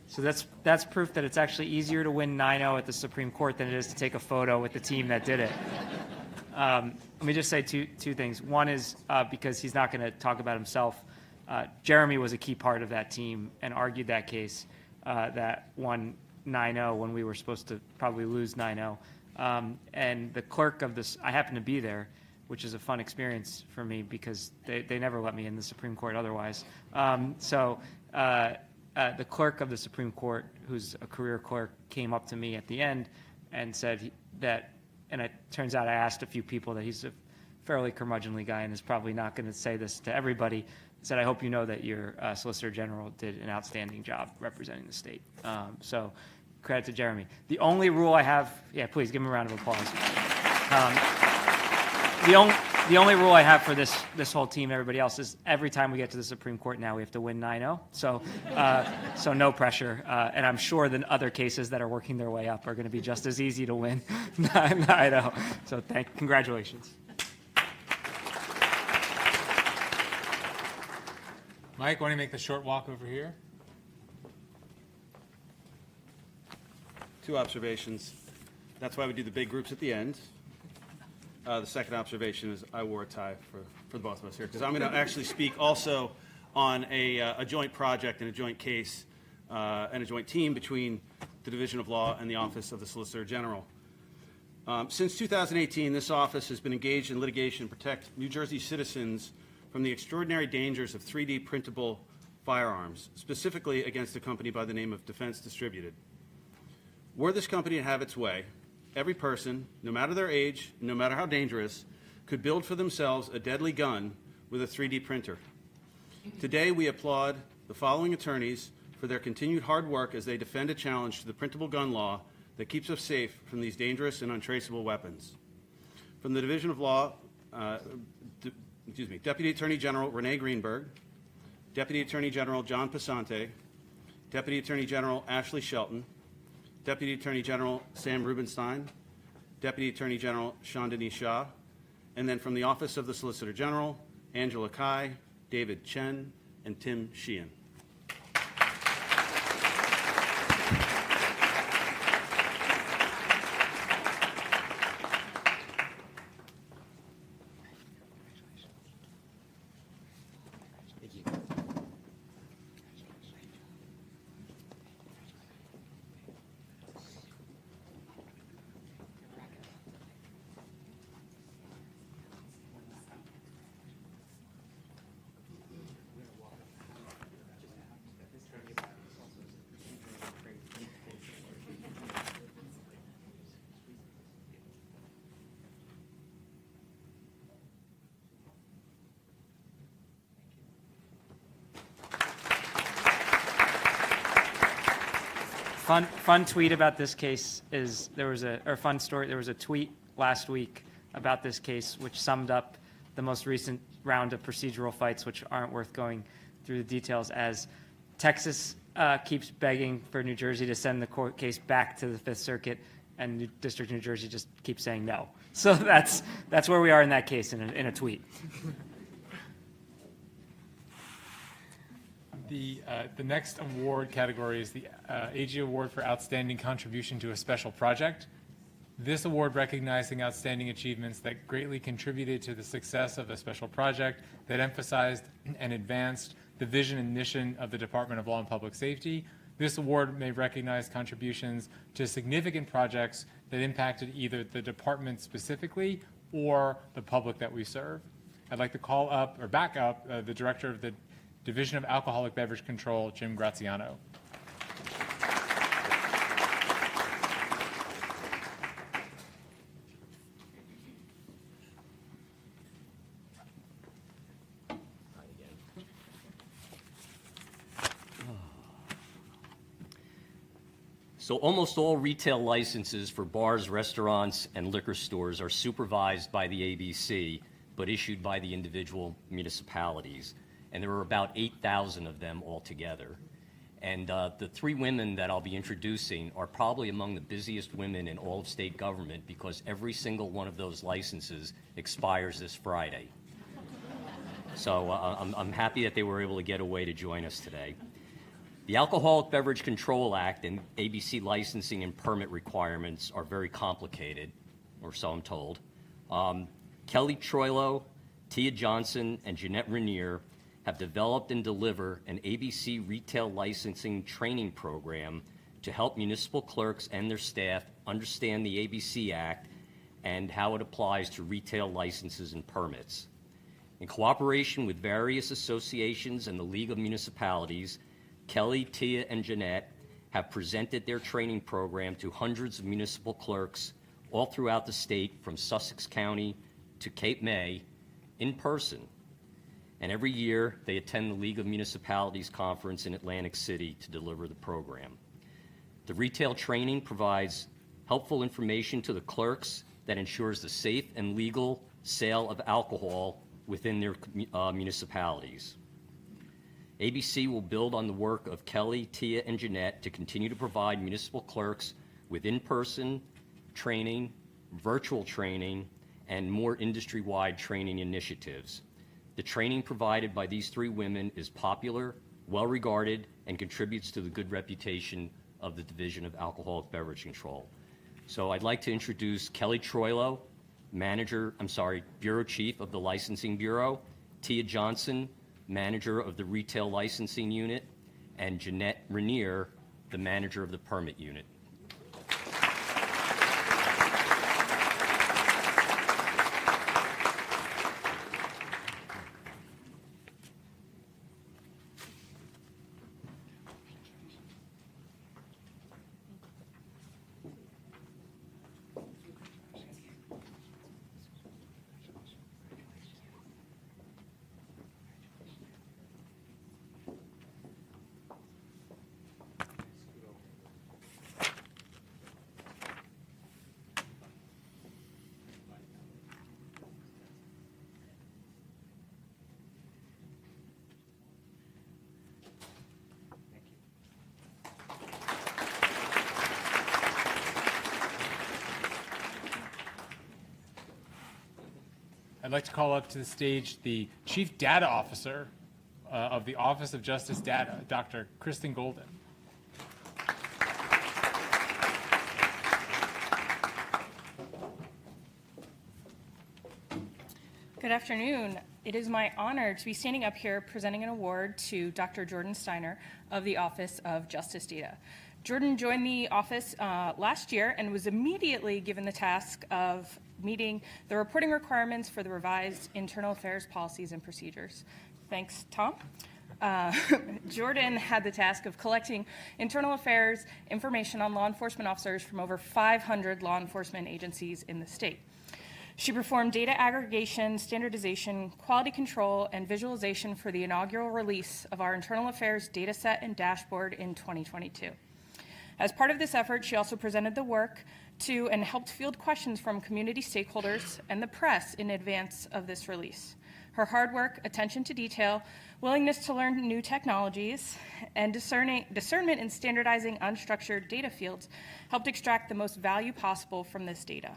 C: So that's proof that it's actually easier to win 9-0 at the Supreme Court than it is to take a photo with the team that did it. Let me just say two things. One is because he's not going to talk about himself. Jeremy was a key part of that team and argued that case that won 9-0 when we were supposed to probably lose 9-0. And the clerk of this, I happened to be there, which is a fun experience for me because they never let me in the Supreme Court otherwise. The clerk of the Supreme Court, who's a career clerk, came up to me at the end and said that, and it turns out I asked a few people that he's a fairly curmudgeonly guy and is probably not going to say this to everybody, said, I hope you know that your Solicitor General did an outstanding job representing the state. So credit to Jeremy. The only rule I have, yeah, please give him a round of applause. The only rule I have for this whole team, everybody else, is every time we get to the Supreme Court now, we have to win 9-0. So no pressure. And I'm sure the other cases that are working their way up are going to be just as easy to win 9-0. So congratulations.
A: Mike, why don't you make the short walk over here?
I: Two observations. That's why we do the big groups at the end. The second observation is I wore a tie for the both of us here because I'm going to actually speak also on a joint project and a joint case and a joint team between the Division of Law and the Office of the Solicitor General. Since 2018, this office has been engaged in litigation to protect New Jersey citizens from the extraordinary dangers of 3D printable firearms, specifically against a company by the name of Defense Distributed. Were this company to have its way, every person, no matter their age, no matter how dangerous, could build for themselves a deadly gun with a 3D printer. Today, we applaud the following attorneys for their continued hard work as they defend a challenge to the printable gun law that keeps us safe from these dangerous and untraceable weapons. From the Division of Law, Deputy Attorney General Renee Greenberg, Deputy Attorney General John Passante, Deputy Attorney General Ashley Shelton, Deputy Attorney General Sam Rubenstein, Deputy Attorney General Chandani Shah, and then from the Office of the Solicitor General, Angela Kai, David Chen, and Tim Sheehan.
C: Fun tweet about this case is fun story. There was a tweet last week about this case which summed up the most recent round of procedural fights, which aren't worth going through the details, as Texas keeps begging for New Jersey to send the court case back to the Fifth Circuit, and District of New Jersey just keeps saying no. So that's where we are in that case in a tweet.
A: The next award category is the AG Award for Outstanding Contribution to a Special Project. This award recognizing outstanding achievements that greatly contributed to the success of a special project that emphasized and advanced the vision and mission of the Department of Law and Public Safety. This award may recognize contributions to significant projects that impacted either the department specifically or the public that we serve. I'd like to call up, or back up, the Director of the Division of Alcoholic Beverage Control, Jim Graziano.
D: So almost all retail licenses for bars, restaurants, and liquor stores are supervised by the ABC, but issued by the individual municipalities. And there are about 8,000 of them altogether. And the three women that I'll be introducing are probably among the busiest women in all of state government because every single one of those licenses expires this Friday. So I'm happy that they were able to get away to join us today. The Alcoholic Beverage Control Act and ABC licensing and permit requirements are very complicated, or so I'm told. Kelly Troilo, Tia Johnson, and Jeanette Rainier have developed and deliver an ABC retail licensing training program to help municipal clerks and their staff understand the ABC Act and how it applies to retail licenses and permits. In cooperation with various associations and the League of Municipalities, Kelly, Tia, and Jeanette have presented their training program to hundreds of municipal clerks all throughout the state, from Sussex County to Cape May, in person. And every year, they attend the League of Municipalities Conference in Atlantic City to deliver the program. The retail training provides helpful information to the clerks that ensures the safe and legal sale of alcohol within their municipalities. ABC will build on the work of Kelly, Tia, and Jeanette to continue to provide municipal clerks with in-person training, virtual training, and more industry-wide training initiatives. The training provided by these three women is popular, well-regarded, and contributes to the good reputation of the Division of Alcoholic Beverage Control. So I'd like to introduce Kelly Troilo, Bureau Chief of the Licensing Bureau, Tia Johnson, Manager of the Retail Licensing Unit, and Jeanette Rainier, the Manager of the Permit Unit.
A: I'd like to call up to the stage the Chief Data Officer of the Office of Justice Data, Dr. Kristen Golden.
O: Good afternoon. It is my honor to be standing up here presenting an award to Dr. Jordan Steiner of the Office of Justice Data. Jordan joined the office last year and was immediately given the task of meeting the reporting requirements for the revised internal affairs policies and procedures. Thanks, Tom. Jordan had the task of collecting internal affairs information on law enforcement officers from over 500 law enforcement agencies in the state. She performed data aggregation, standardization, quality control, and visualization for the inaugural release of our internal affairs data set and dashboard in 2022. As part of this effort, she also presented the work to and helped field questions from community stakeholders and the press in advance of this release. Her hard work, attention to detail, willingness to learn new technologies, and discernment in standardizing unstructured data fields helped extract the most value possible from this data.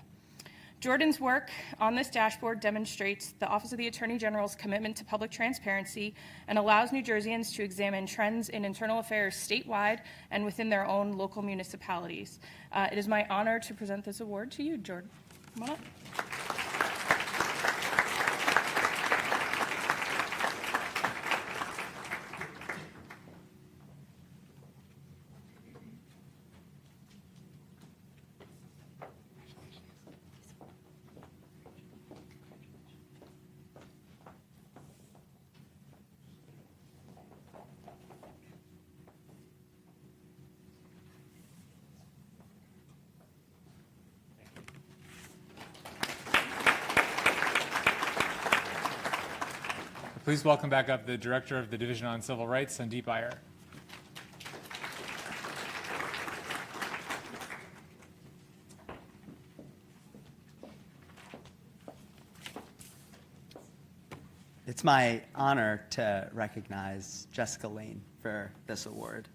O: Jordan's work on this dashboard demonstrates the Office of the Attorney General's commitment to public transparency and allows New Jerseyans to examine trends in internal affairs statewide and within their own local municipalities. It is my honor to present this award to you, Jordan. Come on up.
A: Please welcome back up the Director of the Division on Civil Rights, Sandeep Iyer.
L: It's my honor to recognize Jessica Lane for this award.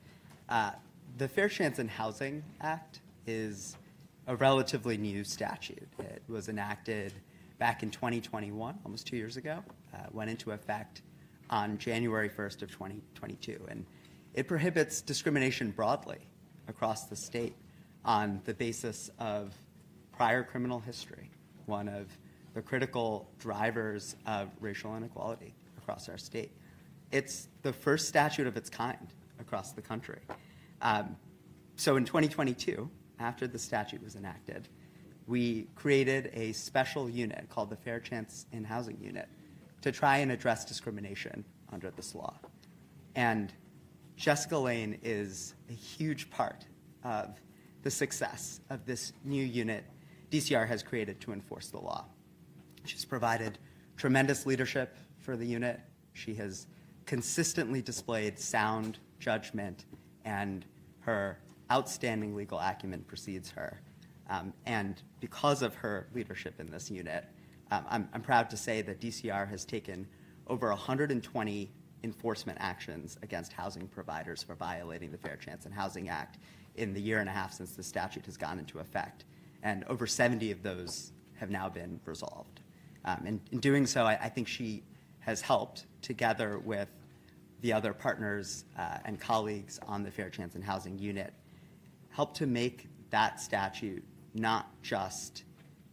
L: The Fair Chance in Housing Act is a relatively new statute. It was enacted back in 2021, almost 2 years ago, went into effect on January 1st of 2022. And it prohibits discrimination broadly across the state on the basis of prior criminal history, one of the critical drivers of racial inequality across our state. It's the first statute of its kind across the country. So in 2022, after the statute was enacted, we created a special unit called the Fair Chance in Housing Unit to try and address discrimination under this law. And Jessica Lane is a huge part of the success of this new unit DCR has created to enforce the law. She's provided tremendous leadership for the unit. She has consistently displayed sound judgment, and her outstanding legal acumen precedes her. And because of her leadership in this unit, I'm proud to say that DCR has taken over 120 enforcement actions against housing providers for violating the Fair Chance in Housing Act in the year and a half since the statute has gone into effect. And over 70 of those have now been resolved. And in doing so, I think she has helped, together with the other partners and colleagues on the Fair Chance in Housing Unit, help to make that statute not just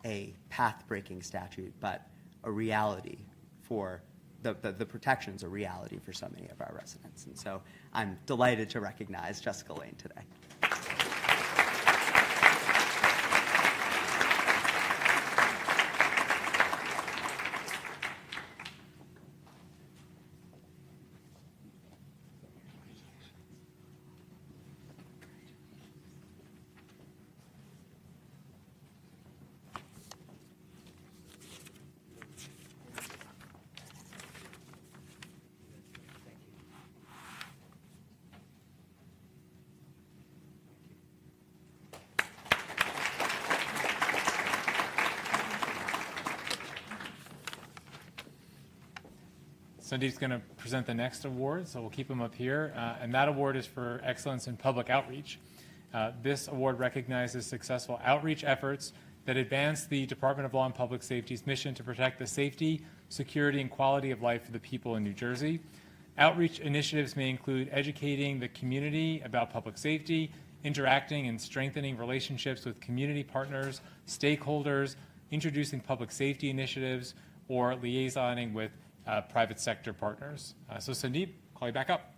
L: a path-breaking statute, but a reality for the protections, a reality for so many of our residents. And so I'm delighted to recognize Jessica Lane today.
A: Sandeep's going to present the next award, so we'll keep him up here. And that award is for excellence in public outreach. This award recognizes successful outreach efforts that advance the Department of Law and Public Safety's mission to protect the safety, security, and quality of life for the people in New Jersey. Outreach initiatives may include educating the community about public safety, interacting and strengthening relationships with community partners, stakeholders, introducing public safety initiatives, or liaisoning with private sector partners. So Sandeep, call you back up.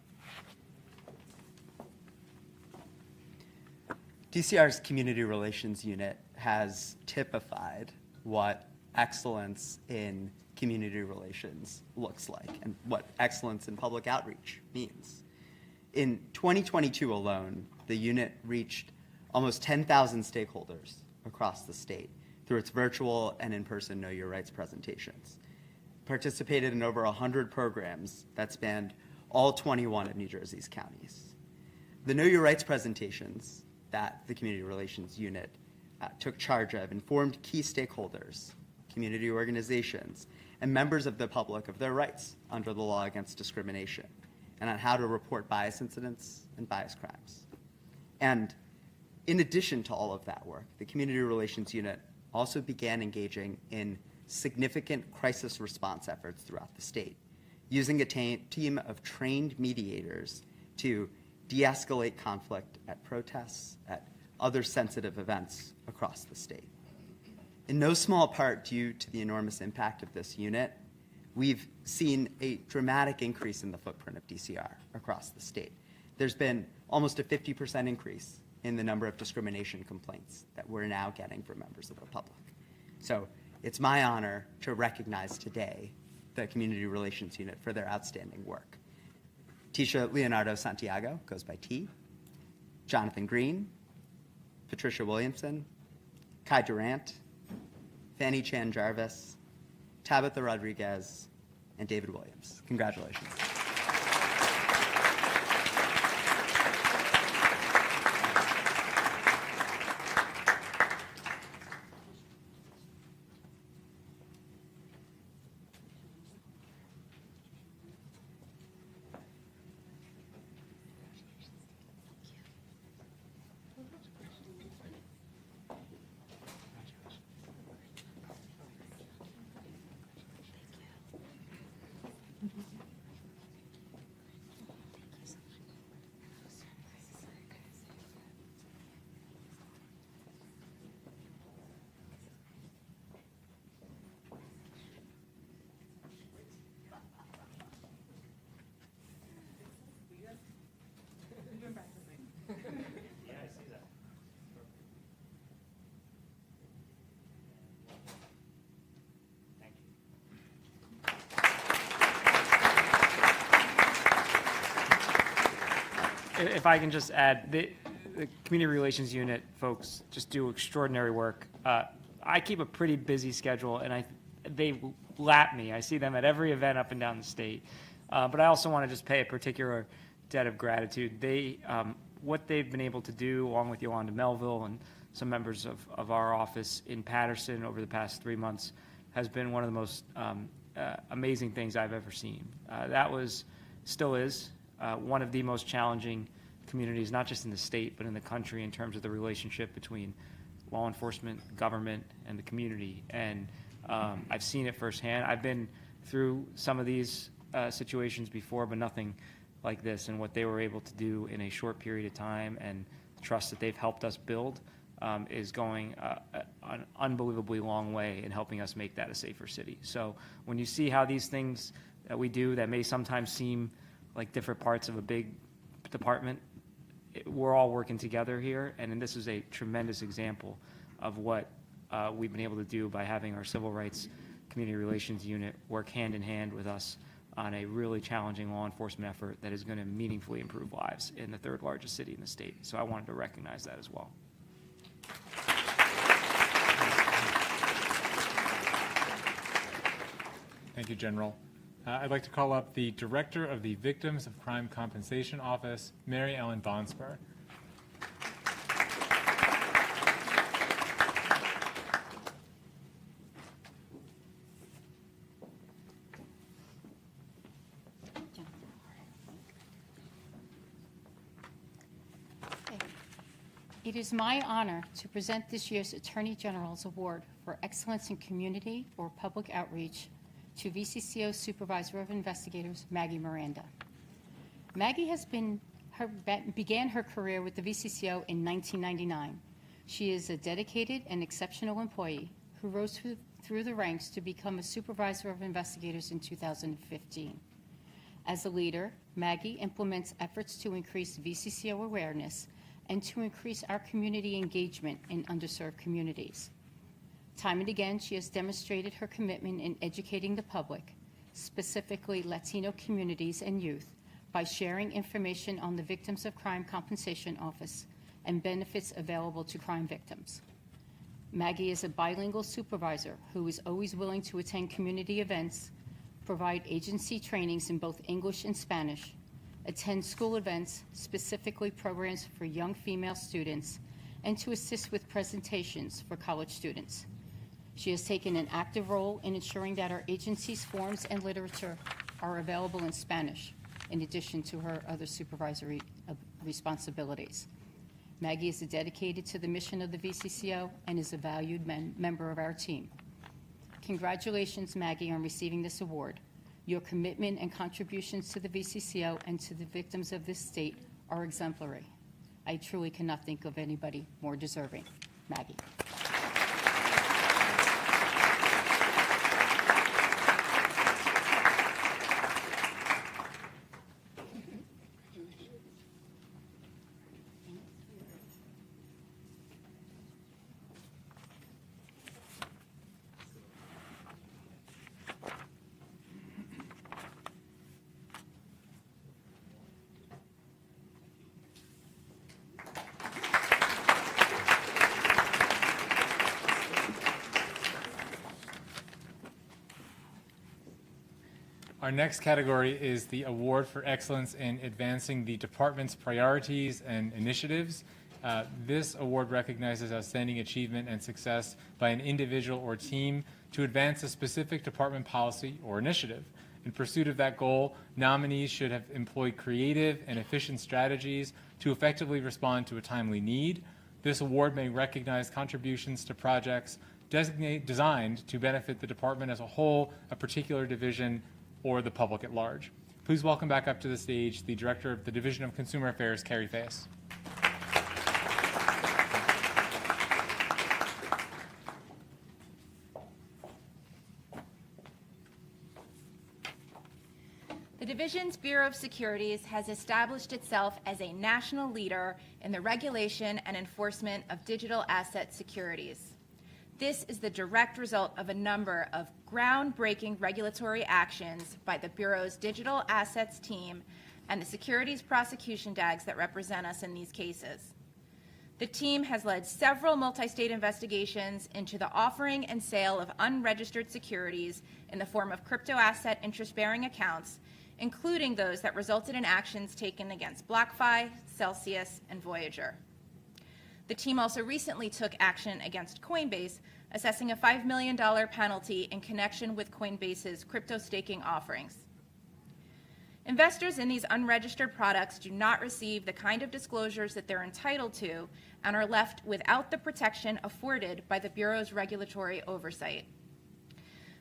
L: DCR's Community Relations Unit has typified what excellence in community relations looks like and what excellence in public outreach means. In 2022 alone, the unit reached almost 10,000 stakeholders across the state through its virtual and in-person Know Your Rights presentations. Participated in over 100 programs that spanned all 21 of New Jersey's counties. The Know Your Rights presentations that the Community Relations Unit took charge of informed key stakeholders, community organizations, and members of the public of their rights under the law against discrimination and on how to report bias incidents and bias crimes. And in addition to all of that work, the Community Relations Unit also began engaging in significant crisis response efforts throughout the state, using a team of trained mediators to de-escalate conflict at protests, at other sensitive events across the state. In no small part due to the enormous impact of this unit, we've seen a dramatic increase in the footprint of DCR across the state. There's been almost a 50% increase in the number of discrimination complaints that we're now getting from members of the public. So it's my honor to recognize today the Community Relations Unit for their outstanding work. Tisha Leonardo Santiago goes by T, Jonathan Green, Patricia Williamson, Kai Durant, Fanny Chan Jarvis, Tabitha Rodriguez, and David Williams. Congratulations.
C: if I can just add, the community relations unit folks just do extraordinary work. I keep a pretty busy schedule, and they lap me. I see them at every event up and down the state. But I also want to just pay a particular debt of gratitude. What they've been able to do, along with Yolanda Melville and some members of our office in Patterson over the past 3 months, has been one of the most amazing things I've ever seen. Still is, one of the most challenging communities, not just in the state, but in the country in terms of the relationship between law enforcement, government, and the community. And I've seen it firsthand. I've been through some of these situations before, but nothing like this, and what they were able to do in a short period of time and the trust that they've helped us build is going an unbelievably long way in helping us make that a safer city. So when you see how these things that we do that may sometimes seem like different parts of a big department, we're all working together here, and this is a tremendous example of what we've been able to do by having our civil rights community relations unit work hand in hand with us on a really challenging law enforcement effort that is going to meaningfully improve lives in the third largest city in the state. So I wanted to recognize that as well.
A: Thank you, General. I'd like to call up the Director of the Victims of Crime Compensation Office, Mary Ellen Bonspur.
P: It is my honor to present this year's Attorney General's Award for Excellence in Community or Public Outreach to VCCO Supervisor of Investigators, Maggie Miranda. Maggie began her career with the VCCO in 1999. She is a dedicated and exceptional employee who rose through the ranks to become a Supervisor of Investigators in 2015. As a leader, Maggie implements efforts to increase VCCO awareness and to increase our community engagement in underserved communities. Time and again, she has demonstrated her commitment in educating the public, specifically Latino communities and youth, by sharing information on the Victims of Crime Compensation Office and benefits available to crime victims. Maggie is a bilingual supervisor who is always willing to attend community events, provide agency trainings in both English and Spanish, attend school events, specifically programs for young female students, and to assist with presentations for college students. She has taken an active role in ensuring that our agency's forms and literature are available in Spanish, in addition to her other supervisory responsibilities. Maggie is dedicated to the mission of the VCCO and is a valued member of our team. Congratulations, Maggie, on receiving this award. Your commitment and contributions to the VCCO and to the victims of this state are exemplary. I truly cannot think of anybody more deserving. Maggie.
A: Our next category is the Award for Excellence in Advancing the Department's Priorities and Initiatives. This award recognizes outstanding achievement and success by an individual or team to advance a specific department policy or initiative. In pursuit of that goal, nominees should have employed creative and efficient strategies to effectively respond to a timely need. This award may recognize contributions to projects designed to benefit the department as a whole, a particular division, or the public at large. Please welcome back up to the stage the Director of the Division of Consumer Affairs, Carrie Faes.
J: The Division's Bureau of Securities has established itself as a national leader in the regulation and enforcement of digital asset securities. This is the direct result of a number of groundbreaking regulatory actions by the Bureau's digital assets team and the securities prosecution DAGs that represent us in these cases. The team has led several multi-state investigations into the offering and sale of unregistered securities in the form of crypto asset interest-bearing accounts, including those that resulted in actions taken against BlockFi, Celsius, and Voyager. The team also recently took action against Coinbase, assessing a $5 million penalty in connection with Coinbase's crypto staking offerings. Investors in these unregistered products do not receive the kind of disclosures that they're entitled to and are left without the protection afforded by the Bureau's regulatory oversight.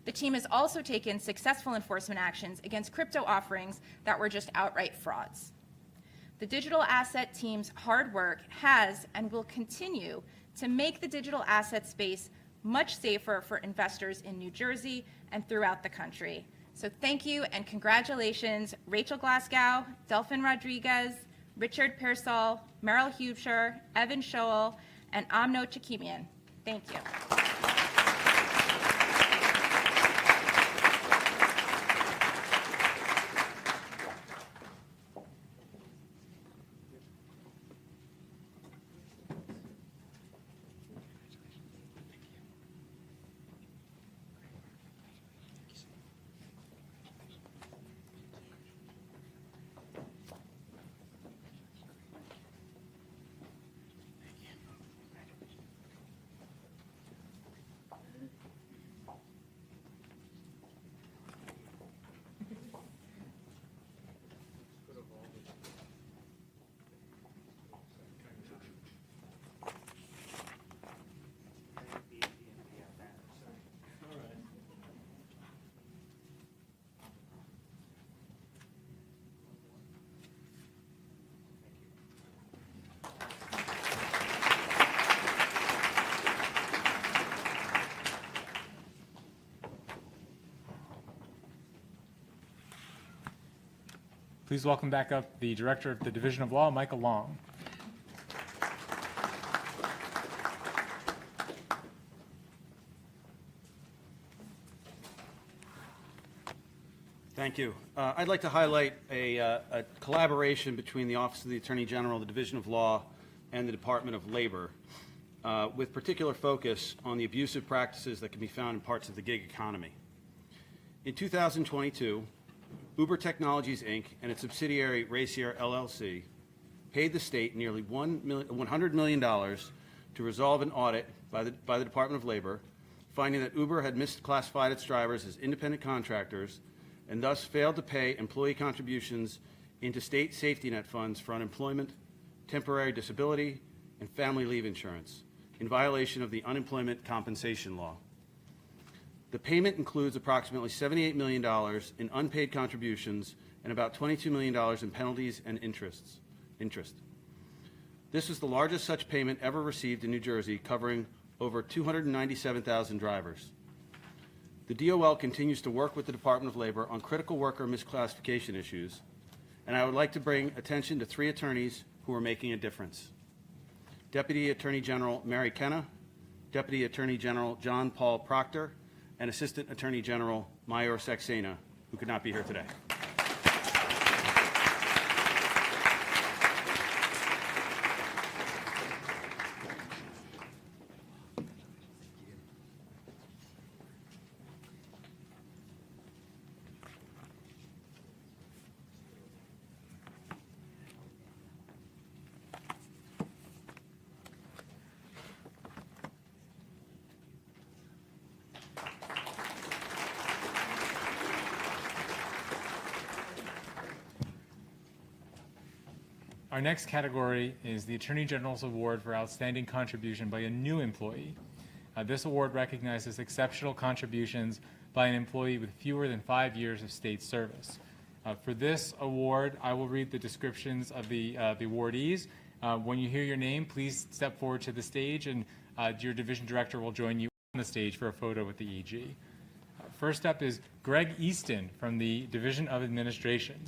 J: The team has also taken successful enforcement actions against crypto offerings that were just outright frauds. The digital asset team's hard work has and will continue to make the digital asset space much safer for investors in New Jersey and throughout the country. So thank you and congratulations, Rachel Glasgow, Delphin Rodriguez, Richard Pearsall, Merrill Hubscher, Evan Scholl, and Amno Chakimian. Thank you.
A: Please welcome back up the Director of the Division of Law, Michael Long.
I: Thank you. I'd like to highlight a collaboration between the Office of the Attorney General, the Division of Law, and the Department of Labor, with particular focus on the abusive practices that can be found in parts of the gig economy. In 2022, Uber Technologies, Inc. and its subsidiary Racier LLC paid the state nearly $100 million to resolve an audit by the Department of Labor, finding that Uber had misclassified its drivers as independent contractors and thus failed to pay employee contributions into state safety net funds for unemployment, temporary disability, and family leave insurance, in violation of the unemployment compensation law. The payment includes approximately $78 million in unpaid contributions and about $22 million in penalties and interest. This is the largest such payment ever received in New Jersey, covering over 297,000 drivers. The DOL continues to work with the Department of Labor on critical worker misclassification issues, and I would like to bring attention to 3 attorneys who are making a difference. Deputy Attorney General Mary Kenna, Deputy Attorney General John Paul Proctor, and Assistant Attorney General Mayor Saxena, who could not be here today.
A: Our next category is the Attorney General's Award for Outstanding Contribution by a new employee. This award recognizes exceptional contributions by an employee with fewer than 5 years of state service. For this award, I will read the descriptions of the awardees. When you hear your name, please step forward to the stage, and your division director will join you on the stage for a photo with the EG. First up is Greg Easton from the Division of Administration.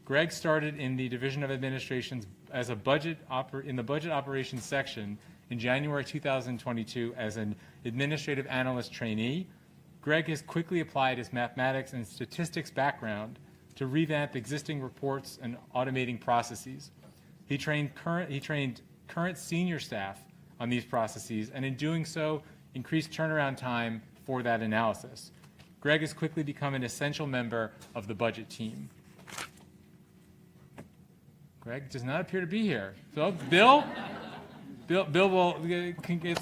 A: Greg started in the Division of Administration as a in the budget operations section in January 2022 as an administrative analyst trainee. Greg has quickly applied his mathematics and statistics background to revamp existing reports and automating processes. He trained current senior staff on these processes, and in doing so, increased turnaround time for that analysis. Greg has quickly become an essential member of the budget team. Greg does not appear to be here. So, Bill will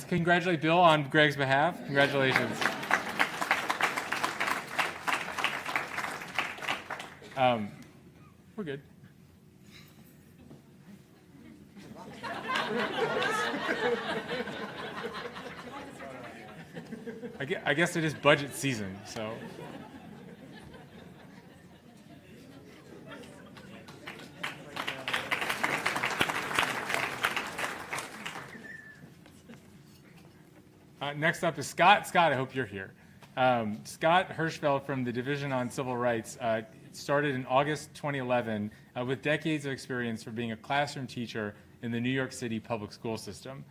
A: congratulate Bill on Greg's behalf. Congratulations. We're good. I guess it is budget season, so. Next up is Scott. Scott, I hope you're here. Scott Hirschfeld from the Division on Civil Rights started in August 2011 with decades of experience for being a classroom teacher in the New York City public school system.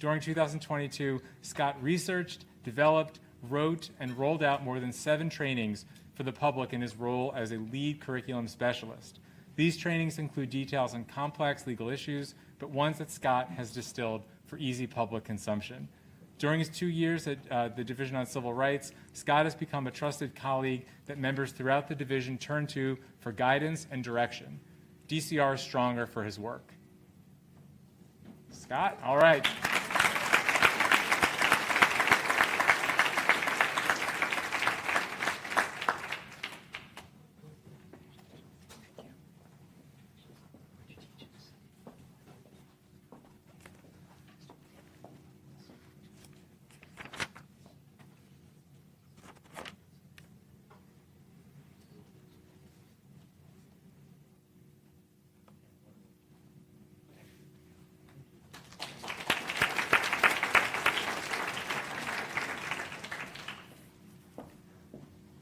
A: During 2022, Scott researched, developed, wrote, and rolled out more than 7 trainings for the public in his role as a lead curriculum specialist. These trainings include details on complex legal issues, but ones that Scott has distilled for easy public consumption. During his 2 years at the Division on Civil Rights, Scott has become a trusted colleague that members throughout the division turn to for guidance and direction. DCR is stronger for his work. Scott, all right.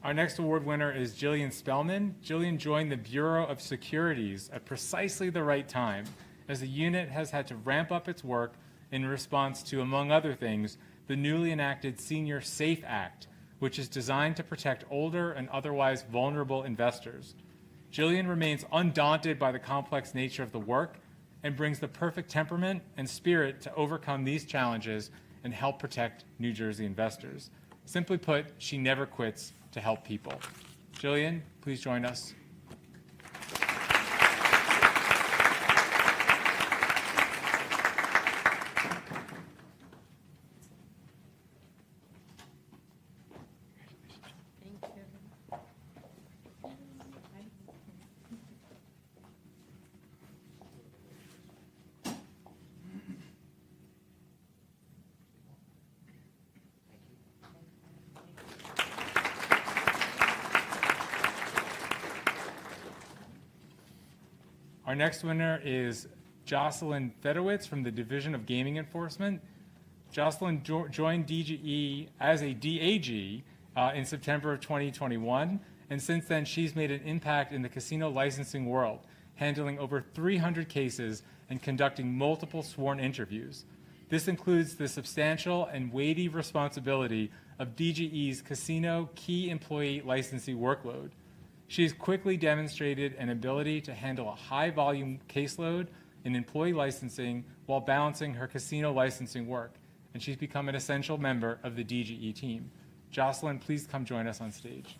A: Our next award winner is Jillian Spellman. Jillian joined the Bureau of Securities at precisely the right time, as the unit has had to ramp up its work in response to, among other things, the newly enacted Senior SAFE Act, which is designed to protect older and otherwise vulnerable investors. Jillian remains undaunted by the complex nature of the work and brings the perfect temperament and spirit to overcome these challenges and help protect New Jersey investors. Simply put, she never quits to help people. Jillian, please join us. Our next winner is Jocelyn Fedowitz from the Division of Gaming Enforcement. Jocelyn joined DGE as a DAG in September of 2021, and since then she's made an impact in the casino licensing world, handling over 300 cases and conducting multiple sworn interviews. This includes the substantial and weighty responsibility of DGE's casino key employee licensing workload. She's quickly demonstrated an ability to handle a high-volume caseload in employee licensing while balancing her casino licensing work, and she's become an essential member of the DGE team. Jocelyn, please come join us on stage.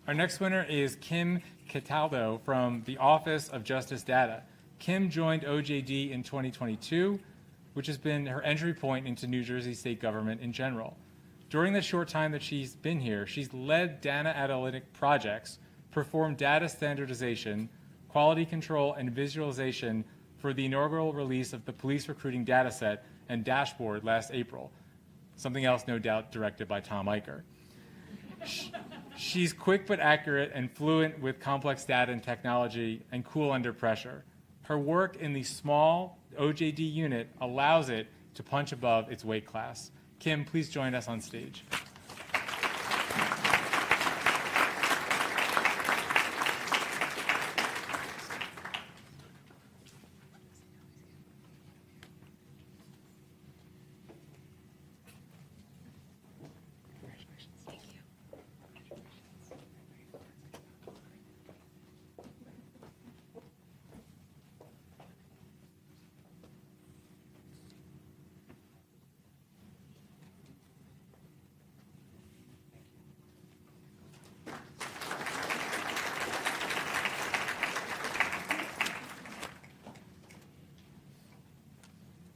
A: Our next winner is Kim Cataldo from the Office of Justice Data. Kim joined OJD in 2022, which has been her entry point into New Jersey state government in general. During the short time that she's been here, she's led data analytic projects, performed data standardization, quality control, and visualization for the inaugural release of the police recruiting dataset and dashboard last April. something else no doubt directed by Tom Eicher. She's quick but accurate and fluent with complex data and technology and cool under pressure. Her work in the small OJD unit allows it to punch above its weight class. Kim, please join us on stage.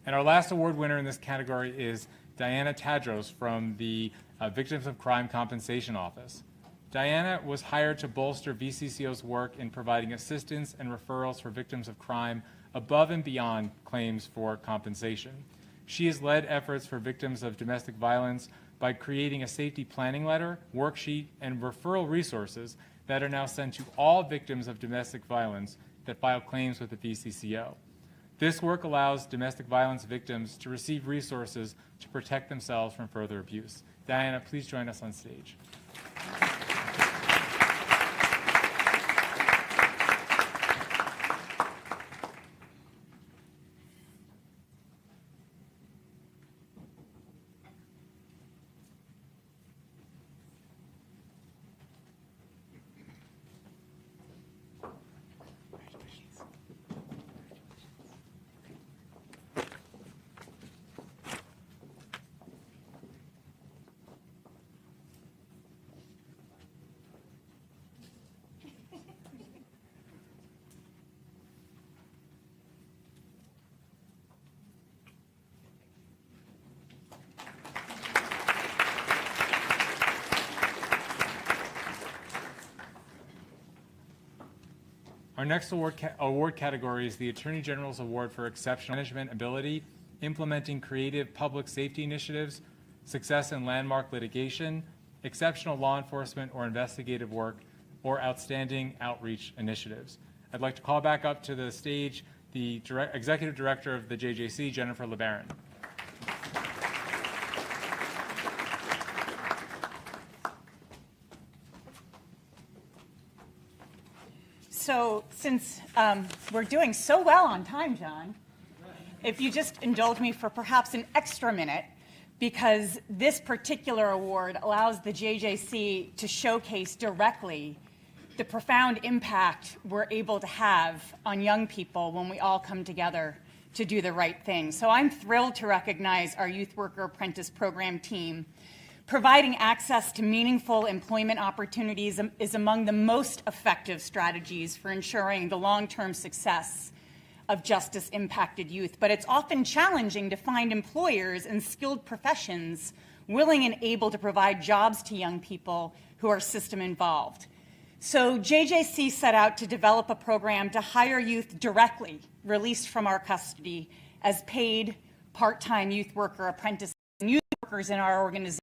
A: And our last award winner in this category is Diana Tadros from the Victims of Crime Compensation Office. Diana was hired to bolster VCCO's work in providing assistance and referrals for victims of crime above and beyond claims for compensation. She has led efforts for victims of domestic violence by creating a safety planning letter, worksheet, and referral resources that are now sent to all victims of domestic violence that file claims with the VCCO. This work allows domestic violence victims to receive resources to protect themselves from further abuse. Diana, please join us on stage. Our next award category is the Attorney General's Award for Exceptional Management Ability, Implementing Creative Public Safety Initiatives, Success in Landmark Litigation, Exceptional Law Enforcement or Investigative Work, or Outstanding Outreach Initiatives. I'd like to call back up to the stage the Executive Director of the JJC, Jennifer LeBaron.
B: So since we're doing so well on time, John, if you just indulge me for perhaps an extra minute, because this particular award allows the JJC to showcase directly the profound impact we're able to have on young people when we all come together to do the right thing. So I'm thrilled to recognize our Youth Worker Apprentice Program team. Providing access to meaningful employment opportunities is among the most effective strategies for ensuring the long-term success of justice-impacted youth. But it's often challenging to find employers in skilled professions willing and able to provide jobs to young people who are system-involved. So JJC set out to develop a program to hire youth directly released from our custody as paid part-time youth worker apprentices and youth workers in our organization.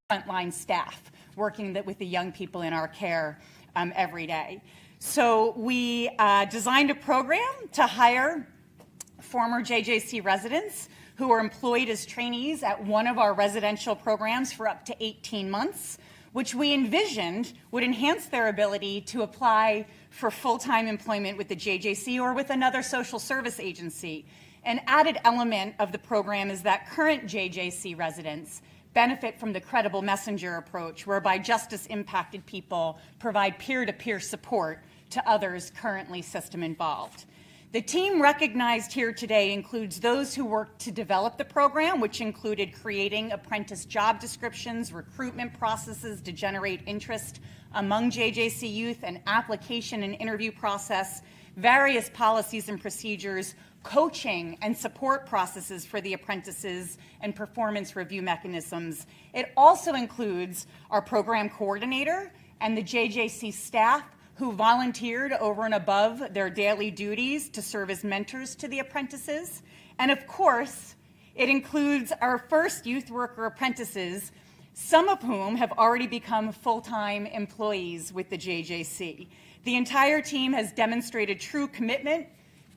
B: Frontline staff working with the young people in our care every day. So we designed a program to hire former JJC residents who are employed as trainees at one of our residential programs for up to 18 months, which we envisioned would enhance their ability to apply for full-time employment with the JJC or with another social service agency. An added element of the program is that current JJC residents benefit from the credible messenger approach, whereby justice-impacted people provide peer-to-peer support to others currently system-involved. The team recognized here today includes those who worked to develop the program, which included creating apprentice job descriptions, recruitment processes to generate interest among JJC youth, an application and interview process, various policies and procedures, coaching and support processes for the apprentices, and performance review mechanisms. It also includes our program coordinator and the JJC staff who volunteered over and above their daily duties to serve as mentors to the apprentices. And of course, It includes our first youth worker apprentices, some of whom have already become full-time employees with the JJC. The entire team has demonstrated true commitment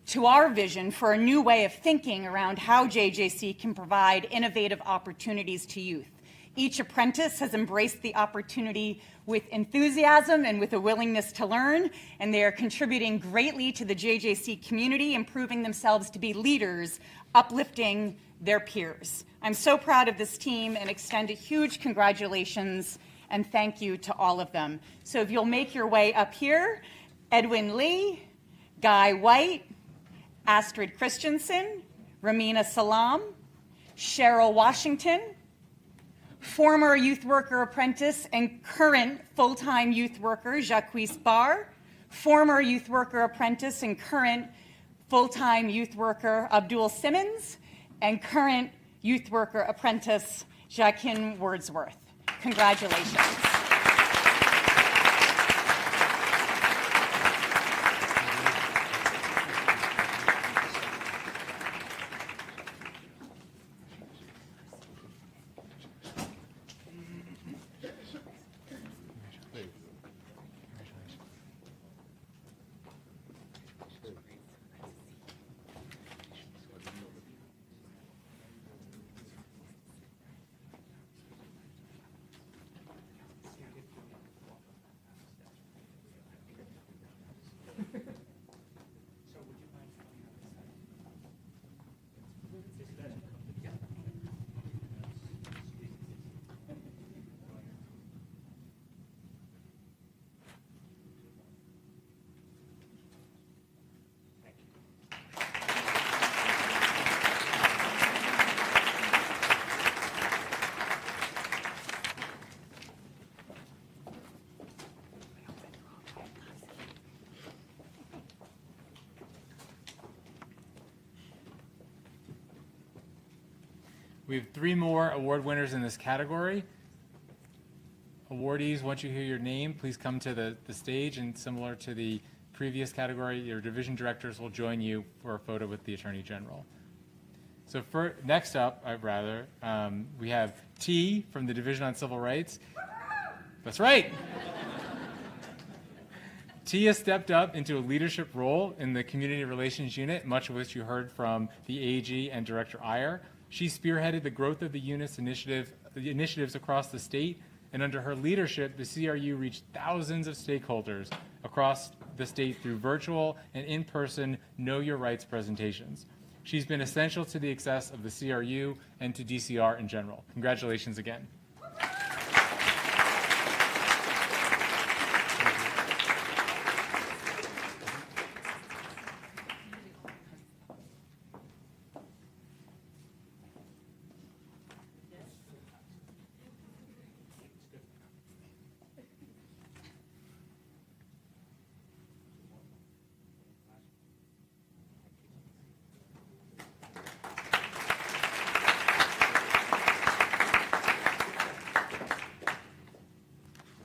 B: to our vision for a new way of thinking around how JJC can provide innovative opportunities to youth. Each apprentice has embraced the opportunity with enthusiasm and with a willingness to learn, and they are contributing greatly to the JJC community, improving themselves to be leaders, uplifting their peers. I'm so proud of this team and extend a huge congratulations and thank you to all of them. So if you'll make your way up here, Edwin Lee, Guy White, Astrid Christensen, Ramina Salam, Cheryl Washington, former youth worker apprentice and current full-time youth worker Jacques Barr, former youth worker apprentice and current full-time youth worker Abdul Simmons, and current youth worker apprentice Jacqueline Wordsworth. Congratulations.
A: We have 3 more award winners in this category. Awardees, once you hear your name, please come to the stage, and similar to the previous category, your division directors will join you for a photo with the Attorney General. So next up, we have T from the Division on Civil Rights. That's right. T has stepped up into a leadership role in the Community Relations Unit, much of which you heard from the AG and Director Iyer. She spearheaded the growth of the unit's initiatives across the state, and under her leadership, the CRU reached thousands of stakeholders across the state through virtual and in-person Know Your Rights presentations. She's been essential to the success of the CRU and to DCR in general. Congratulations again.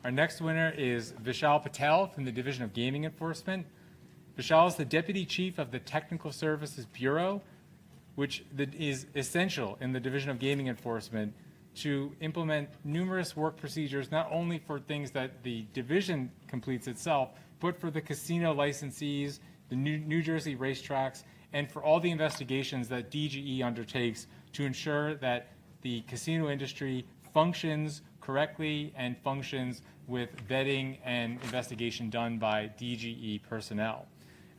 A: Our next winner is Vishal Patel from the Division of Gaming Enforcement. Vishal is the Deputy Chief of the Technical Services Bureau, which is essential in the Division of Gaming Enforcement to implement numerous work procedures, not only for things that the division completes itself, but for the casino licensees, the New Jersey racetracks, and for all the investigations that DGE undertakes to ensure that the casino industry functions correctly and functions with vetting and investigation done by DGE personnel.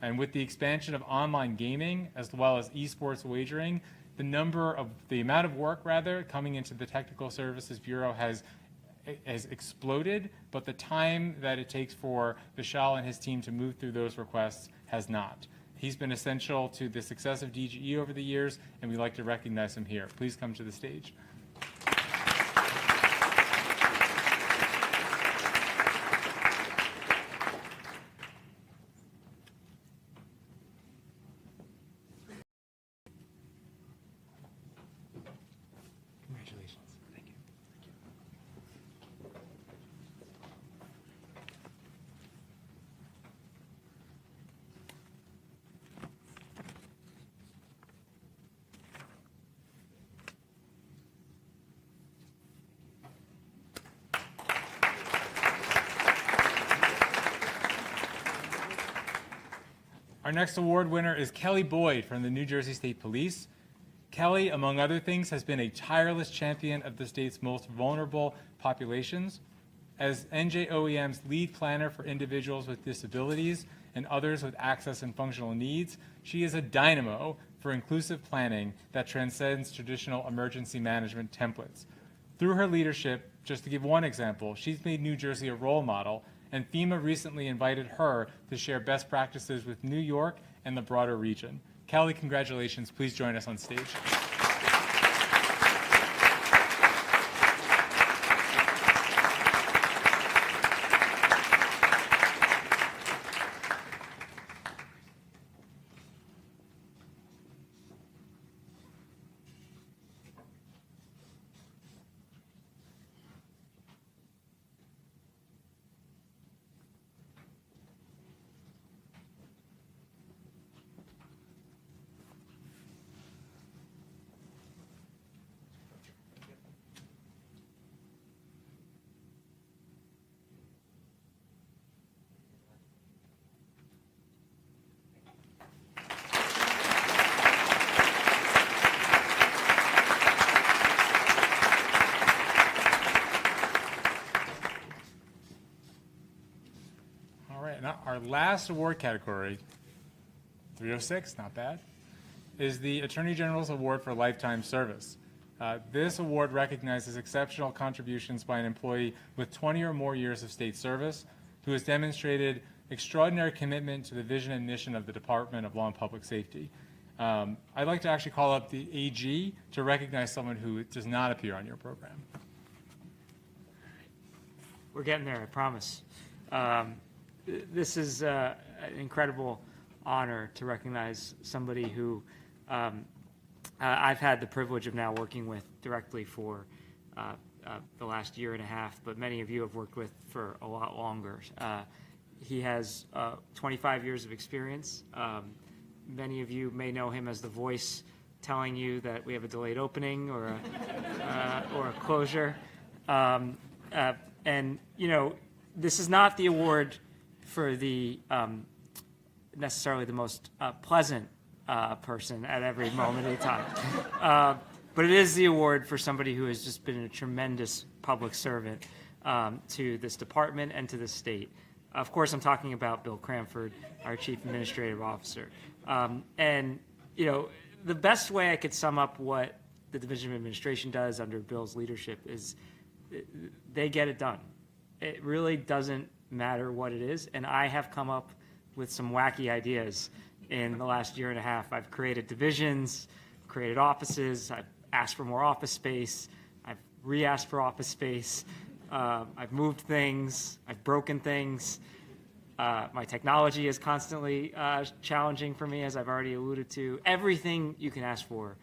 A: And with the expansion of online gaming as well as esports wagering, the amount of work coming into the Technical Services Bureau has exploded, but the time that it takes for Vishal and his team to move through those requests has not. He's been essential to the success of DGE over the years, and we'd like to recognize him here. Please come to the stage. Our next award winner is Kelly Boyd from the New Jersey State Police. Kelly, among other things, has been a tireless champion of the state's most vulnerable populations. As NJOEM's lead planner for individuals with disabilities and others with access and functional needs, she is a dynamo for inclusive planning that transcends traditional emergency management templates. Through her leadership, just to give one example, she's made New Jersey a role model, and FEMA recently invited her to share best practices with New York and the broader region. Kelly, congratulations. Please join us on stage. Our last award category, 306, not bad, is the Attorney General's Award for Lifetime Service. This award recognizes exceptional contributions by an employee with 20 or more years of state service who has demonstrated extraordinary commitment to the vision and mission of the Department of Law and Public Safety. I'd like to actually call up the AG to recognize someone who does not appear on your program.
C: We're getting there, I promise. This is an incredible honor to recognize somebody who I've had the privilege of now working with directly for the last year and a half, but many of you have worked with for a lot longer. He has 25 years of experience. Many of you may know him as the voice telling you that we have a delayed opening or a closure. And, you know, this is not the award for the necessarily the most pleasant person at every moment of the time. But it is the award for somebody who has just been a tremendous public servant to this department and to the state. Of course, I'm talking about Bill Cranford, our Chief Administrative Officer. And, you know, the best way I could sum up what the Division of Administration does under Bill's leadership is they get it done. It really doesn't matter what it is, and I have come up with some wacky ideas in the last year and a half. I've created divisions, created offices, I've asked for more office space, I've re-asked for office space, I've moved things, I've broken things. My technology is constantly challenging for me, as I've already alluded to. Everything you can ask for,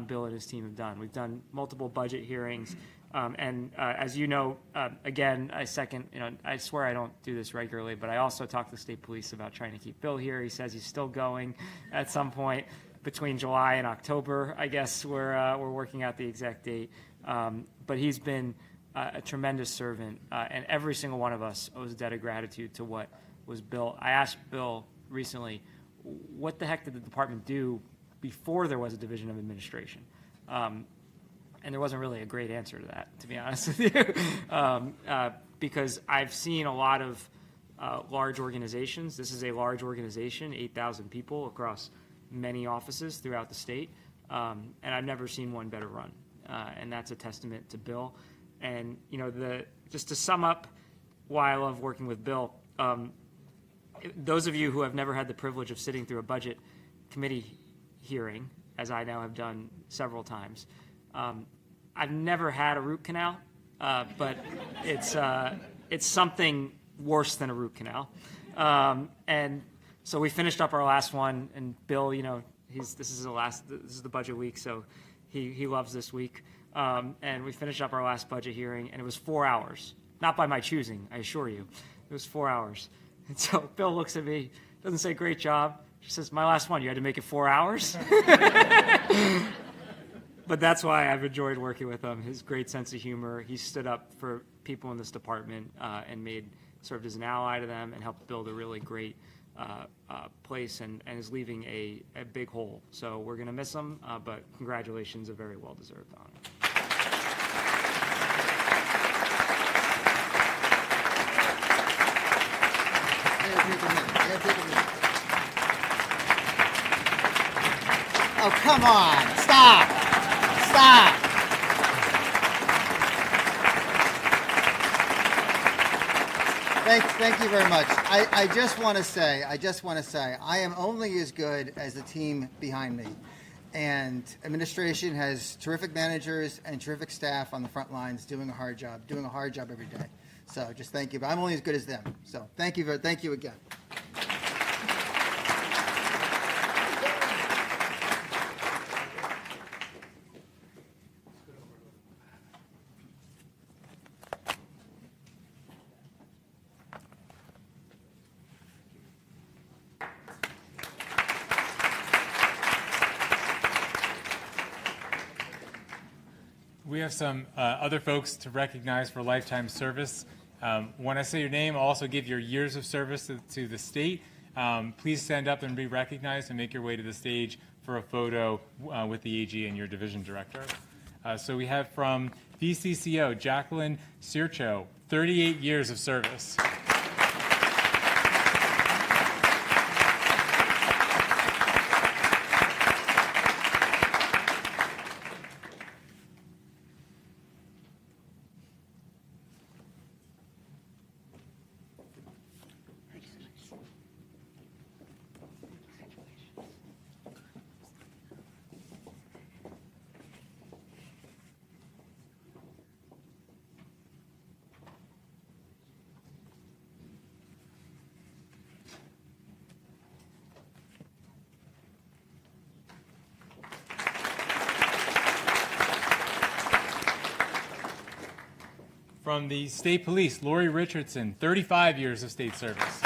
C: Bill and his team have done. We've done multiple budget hearings. And as you know, again, I swear I don't do this regularly, but I also talk to the state police about trying to keep Bill here. He says he's still going at some point between July and October. I guess we're working out the exact date. But he's been a tremendous servant, and every single one of us owes a debt of gratitude to what was built. I asked Bill recently, what the heck did the department do before there was a Division of Administration? And there wasn't really a great answer to that, to be honest with you, because I've seen a lot of large organizations. This is a large organization, 8,000 people across many offices throughout the state, and I've never seen one better run, and that's a testament to Bill. And you know, just to sum up why I love working with Bill, those of you who have never had the privilege of sitting through a budget committee hearing, as I now have done several times, I've never had a root canal, but it's something worse than a root canal. And so we finished up our last one, and Bill, you know, this is the budget week, so he loves this week. And we finished up our last budget hearing, and it was 4 hours. Not by my choosing, I assure you. It was 4 hours. And so Bill looks at me, doesn't say, "Great job." She says, "My last one, you had to make it 4 hours?" But that's why I've enjoyed working with him. His great sense of humor. He stood up for people in this department and made served as an ally to them, and helped build a really great place, and is leaving a big hole. So we're going to miss him, but congratulations, a very well-deserved honor.
E: Oh, come on. Stop. Stop. Thank you very much. I just want to say, I am only as good as the team behind me. And administration has terrific managers and terrific staff on the front lines doing a hard job every day. So just thank you. But I'm only as good as them. So thank you again.
A: We have some other folks to recognize for lifetime service. When I say your name, I'll also give your years of service to the state. Please stand up and be recognized and make your way to the stage for a photo with the AG and your division director. So we have from VCCO, Jacqueline Sircho, 38 years of service. From the State Police, Lori Richardson, 35 years of state service.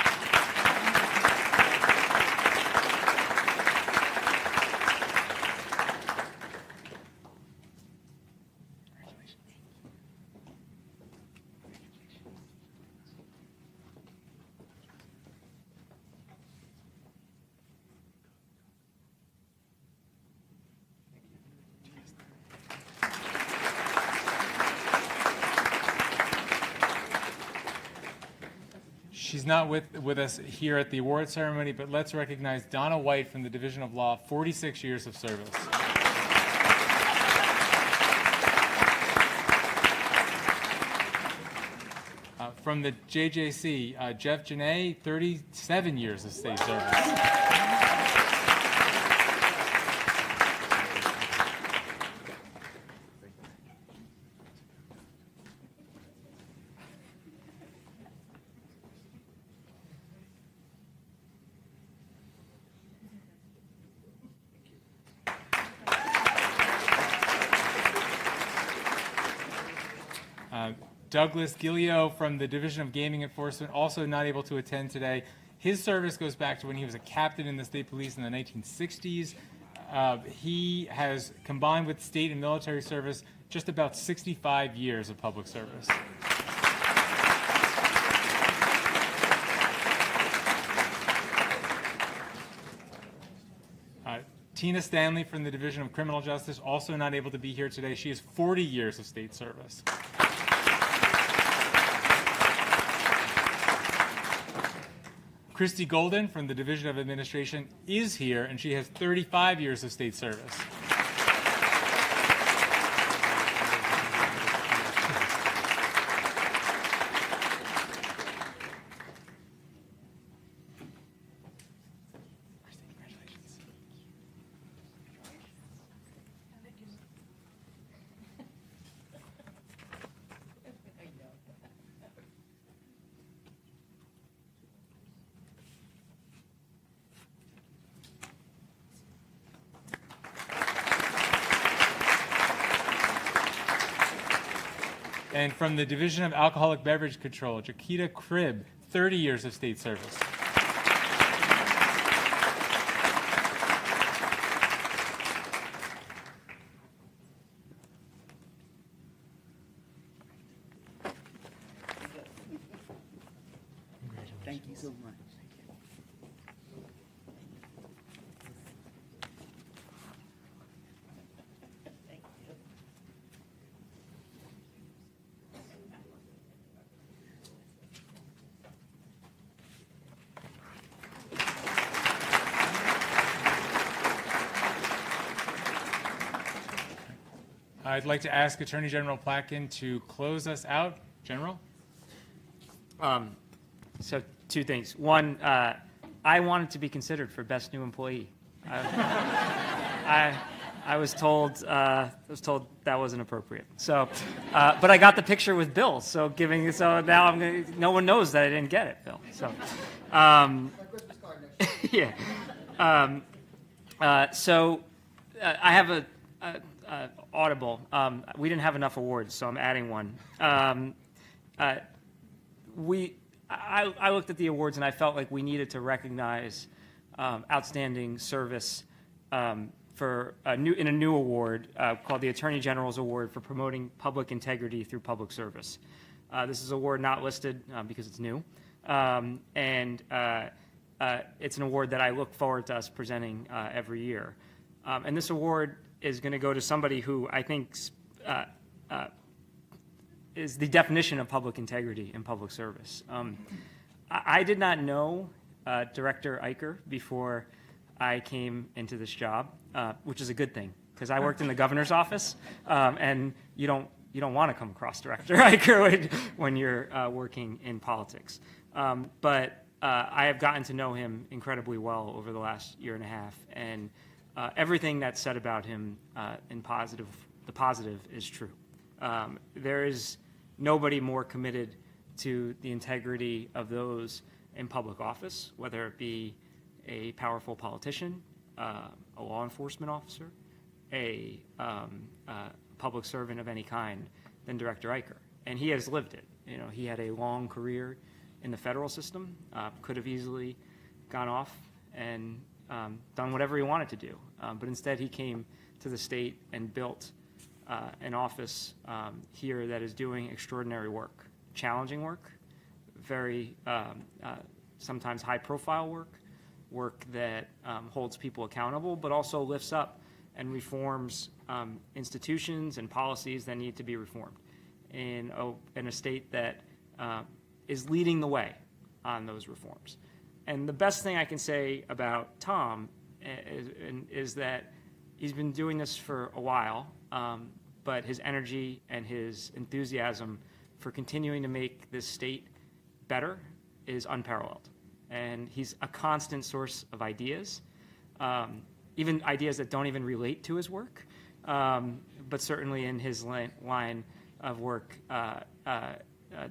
A: She's not with us here at the award ceremony, but let's recognize Donna White from the Division of Law, 46 years of service. From the JJC, Jeff Janae, 37 years of state service. Douglas Gilio from the Division of Gaming Enforcement, also not able to attend today. His service goes back to when he was a captain in the state police in the 1960s. He has combined with state and military service just about 65 years of public service. Tina Stanley from the Division of Criminal Justice, also not able to be here today. She has 40 years of state service. Christy Golden from the Division of Administration is here, and she has 35 years of state service. And from the Division of Alcoholic Beverage Control, Jaquita Cribb, 30 years of state service. I'd like to ask Attorney General Plotkin to close us out. General?
C: So two things. One, I wanted to be considered for best new employee. I was told that wasn't appropriate. So, but I got the picture with Bill. So now no one knows that I didn't get it, Bill. So, yeah. I have a audible. We didn't have enough awards, so I'm adding one. I looked at the awards and I felt like we needed to recognize outstanding service for in a new award called the Attorney General's Award for Promoting Public Integrity Through Public Service. This is an award not listed because it's new, and it's an award that I look forward to us presenting every year. And this award is going to go to somebody who I think is the definition of public integrity and public service. I did not know Director Eicher before I came into this job, which is a good thing because I worked in the governor's office, and you don't want to come across Director Eicher when you're working in politics. But I have gotten to know him incredibly well over the last year and a half, and everything that's said about him the positive is true. There is nobody more committed to the integrity of those in public office, whether it be a powerful politician, a law enforcement officer, a public servant of any kind, than Director Eicher. And he has lived it. You know, he had a long career in the federal system, could have easily gone off and done whatever he wanted to do. But instead he came to the state and built an office here that is doing extraordinary work, challenging work, very sometimes high-profile work that holds people accountable, but also lifts up and reforms institutions and policies that need to be reformed in a state that is leading the way on those reforms. And the best thing I can say about Tom is that he's been doing this for a while, but his energy and his enthusiasm for continuing to make this state better is unparalleled. And he's a constant source of ideas, even ideas that don't even relate to his work, but certainly in his line of work,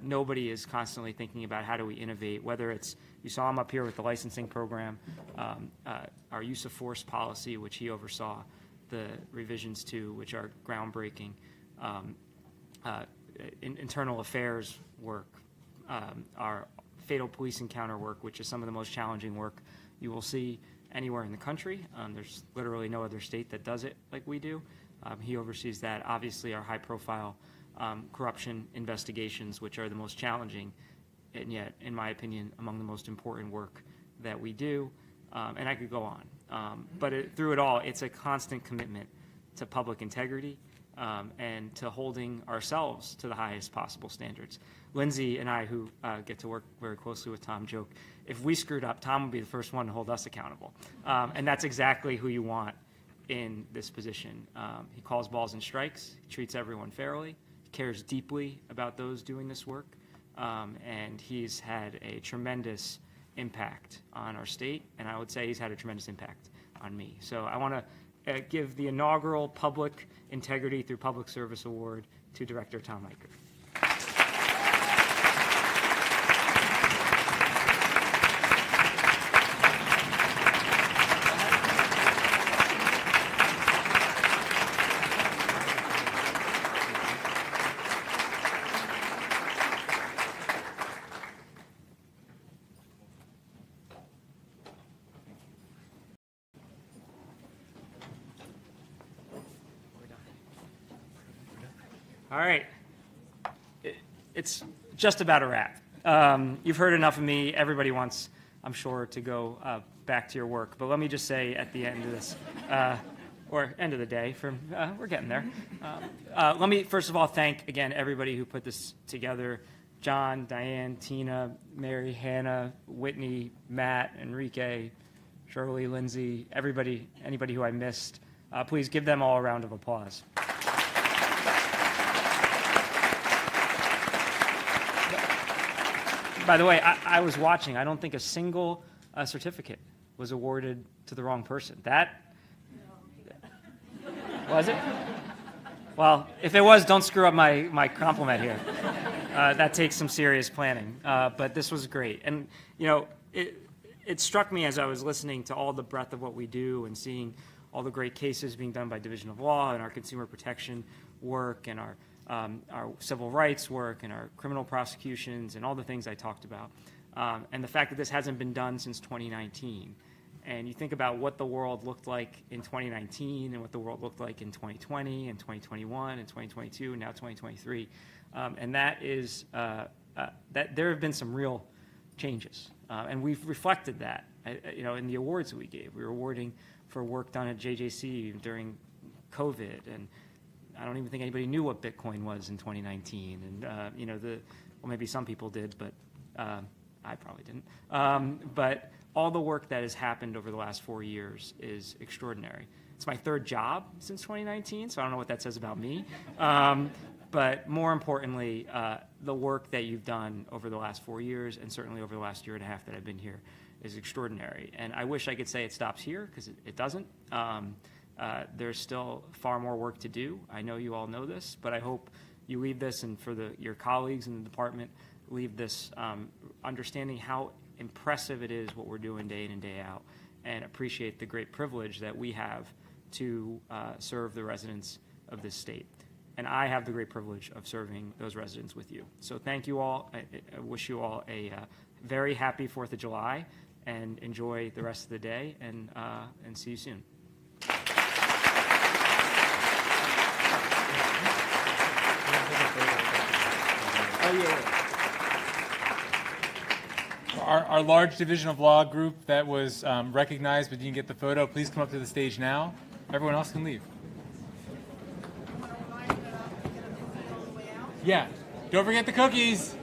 C: nobody is constantly thinking about how do we innovate, whether it's, you saw him up here with the licensing program, our use of force policy, which he oversaw, the revisions to, which are groundbreaking, internal affairs work, our fatal police encounter work, which is some of the most challenging work you will see anywhere in the country. There's literally no other state that does it like we do. He oversees that. Obviously, our high-profile corruption investigations, which are the most challenging, and yet, in my opinion, among the most important work that we do. And I could go on. But through it all, it's a constant commitment to public integrity and to holding ourselves to the highest possible standards. Lindsay and I, who get to work very closely with Tom, joke, if we screwed up, Tom would be the first one to hold us accountable. And that's exactly who you want in this position. He calls balls and strikes, he treats everyone fairly, he cares deeply about those doing this work, and he's had a tremendous impact on our state, and I would say he's had a tremendous impact on me. So I want to give the inaugural Public Integrity Through Public Service Award to Director Tom Eicher. All right. It's just about a wrap. You've heard enough of me. Everybody wants, I'm sure, to go back to your work. But let me just say at the end of this, or end of the day, we're getting there. Let me, first of all, thank, again, everybody who put this together. John, Diane, Tina, Mary, Hannah, Whitney, Matt, Enrique, Shirley, Lindsay, everybody, anybody who I missed. Please give them all a round of applause. By the way, I was watching. I don't think a single certificate was awarded to the wrong person. That was it? Well, if it was, don't screw up my compliment here. That takes some serious planning. But this was great. And, you know, it struck me as I was listening to all the breadth of what we do and seeing all the great cases being done by Division of Law and our consumer protection work and our civil rights work and our criminal prosecutions and all the things I talked about. And the fact that this hasn't been done since 2019. And you think about what the world looked like in 2019 and what the world looked like in 2020 and 2021 and 2022 and now 2023. And that is that there have been some real changes. And we've reflected that, you know, in the awards that we gave. We were awarding for work done at JJC during COVID, and I don't even think anybody knew what Bitcoin was in 2019. And you know, well, maybe some people did, but I probably didn't. But all the work that has happened over the last 4 years is extraordinary. It's my third job since 2019, so I don't know what that says about me. But more importantly, the work that you've done over the last 4 years, and certainly over the last year and a half that I've been here, is extraordinary. And I wish I could say it stops here, because it doesn't. There's still far more work to do. I know you all know this, but I hope you leave this, and for your colleagues in the department, leave this understanding how impressive it is what we're doing day in and day out, and appreciate the great privilege that we have to serve the residents of this state. And I have the great privilege of serving those residents with you. So thank you all. I wish you all a very happy 4th of July, and enjoy the rest of the day, and see you soon.
A: Our large Division of Law group that was recognized but didn't get the photo, please come up to the stage now. Everyone else can leave. Yeah, don't forget the cookies.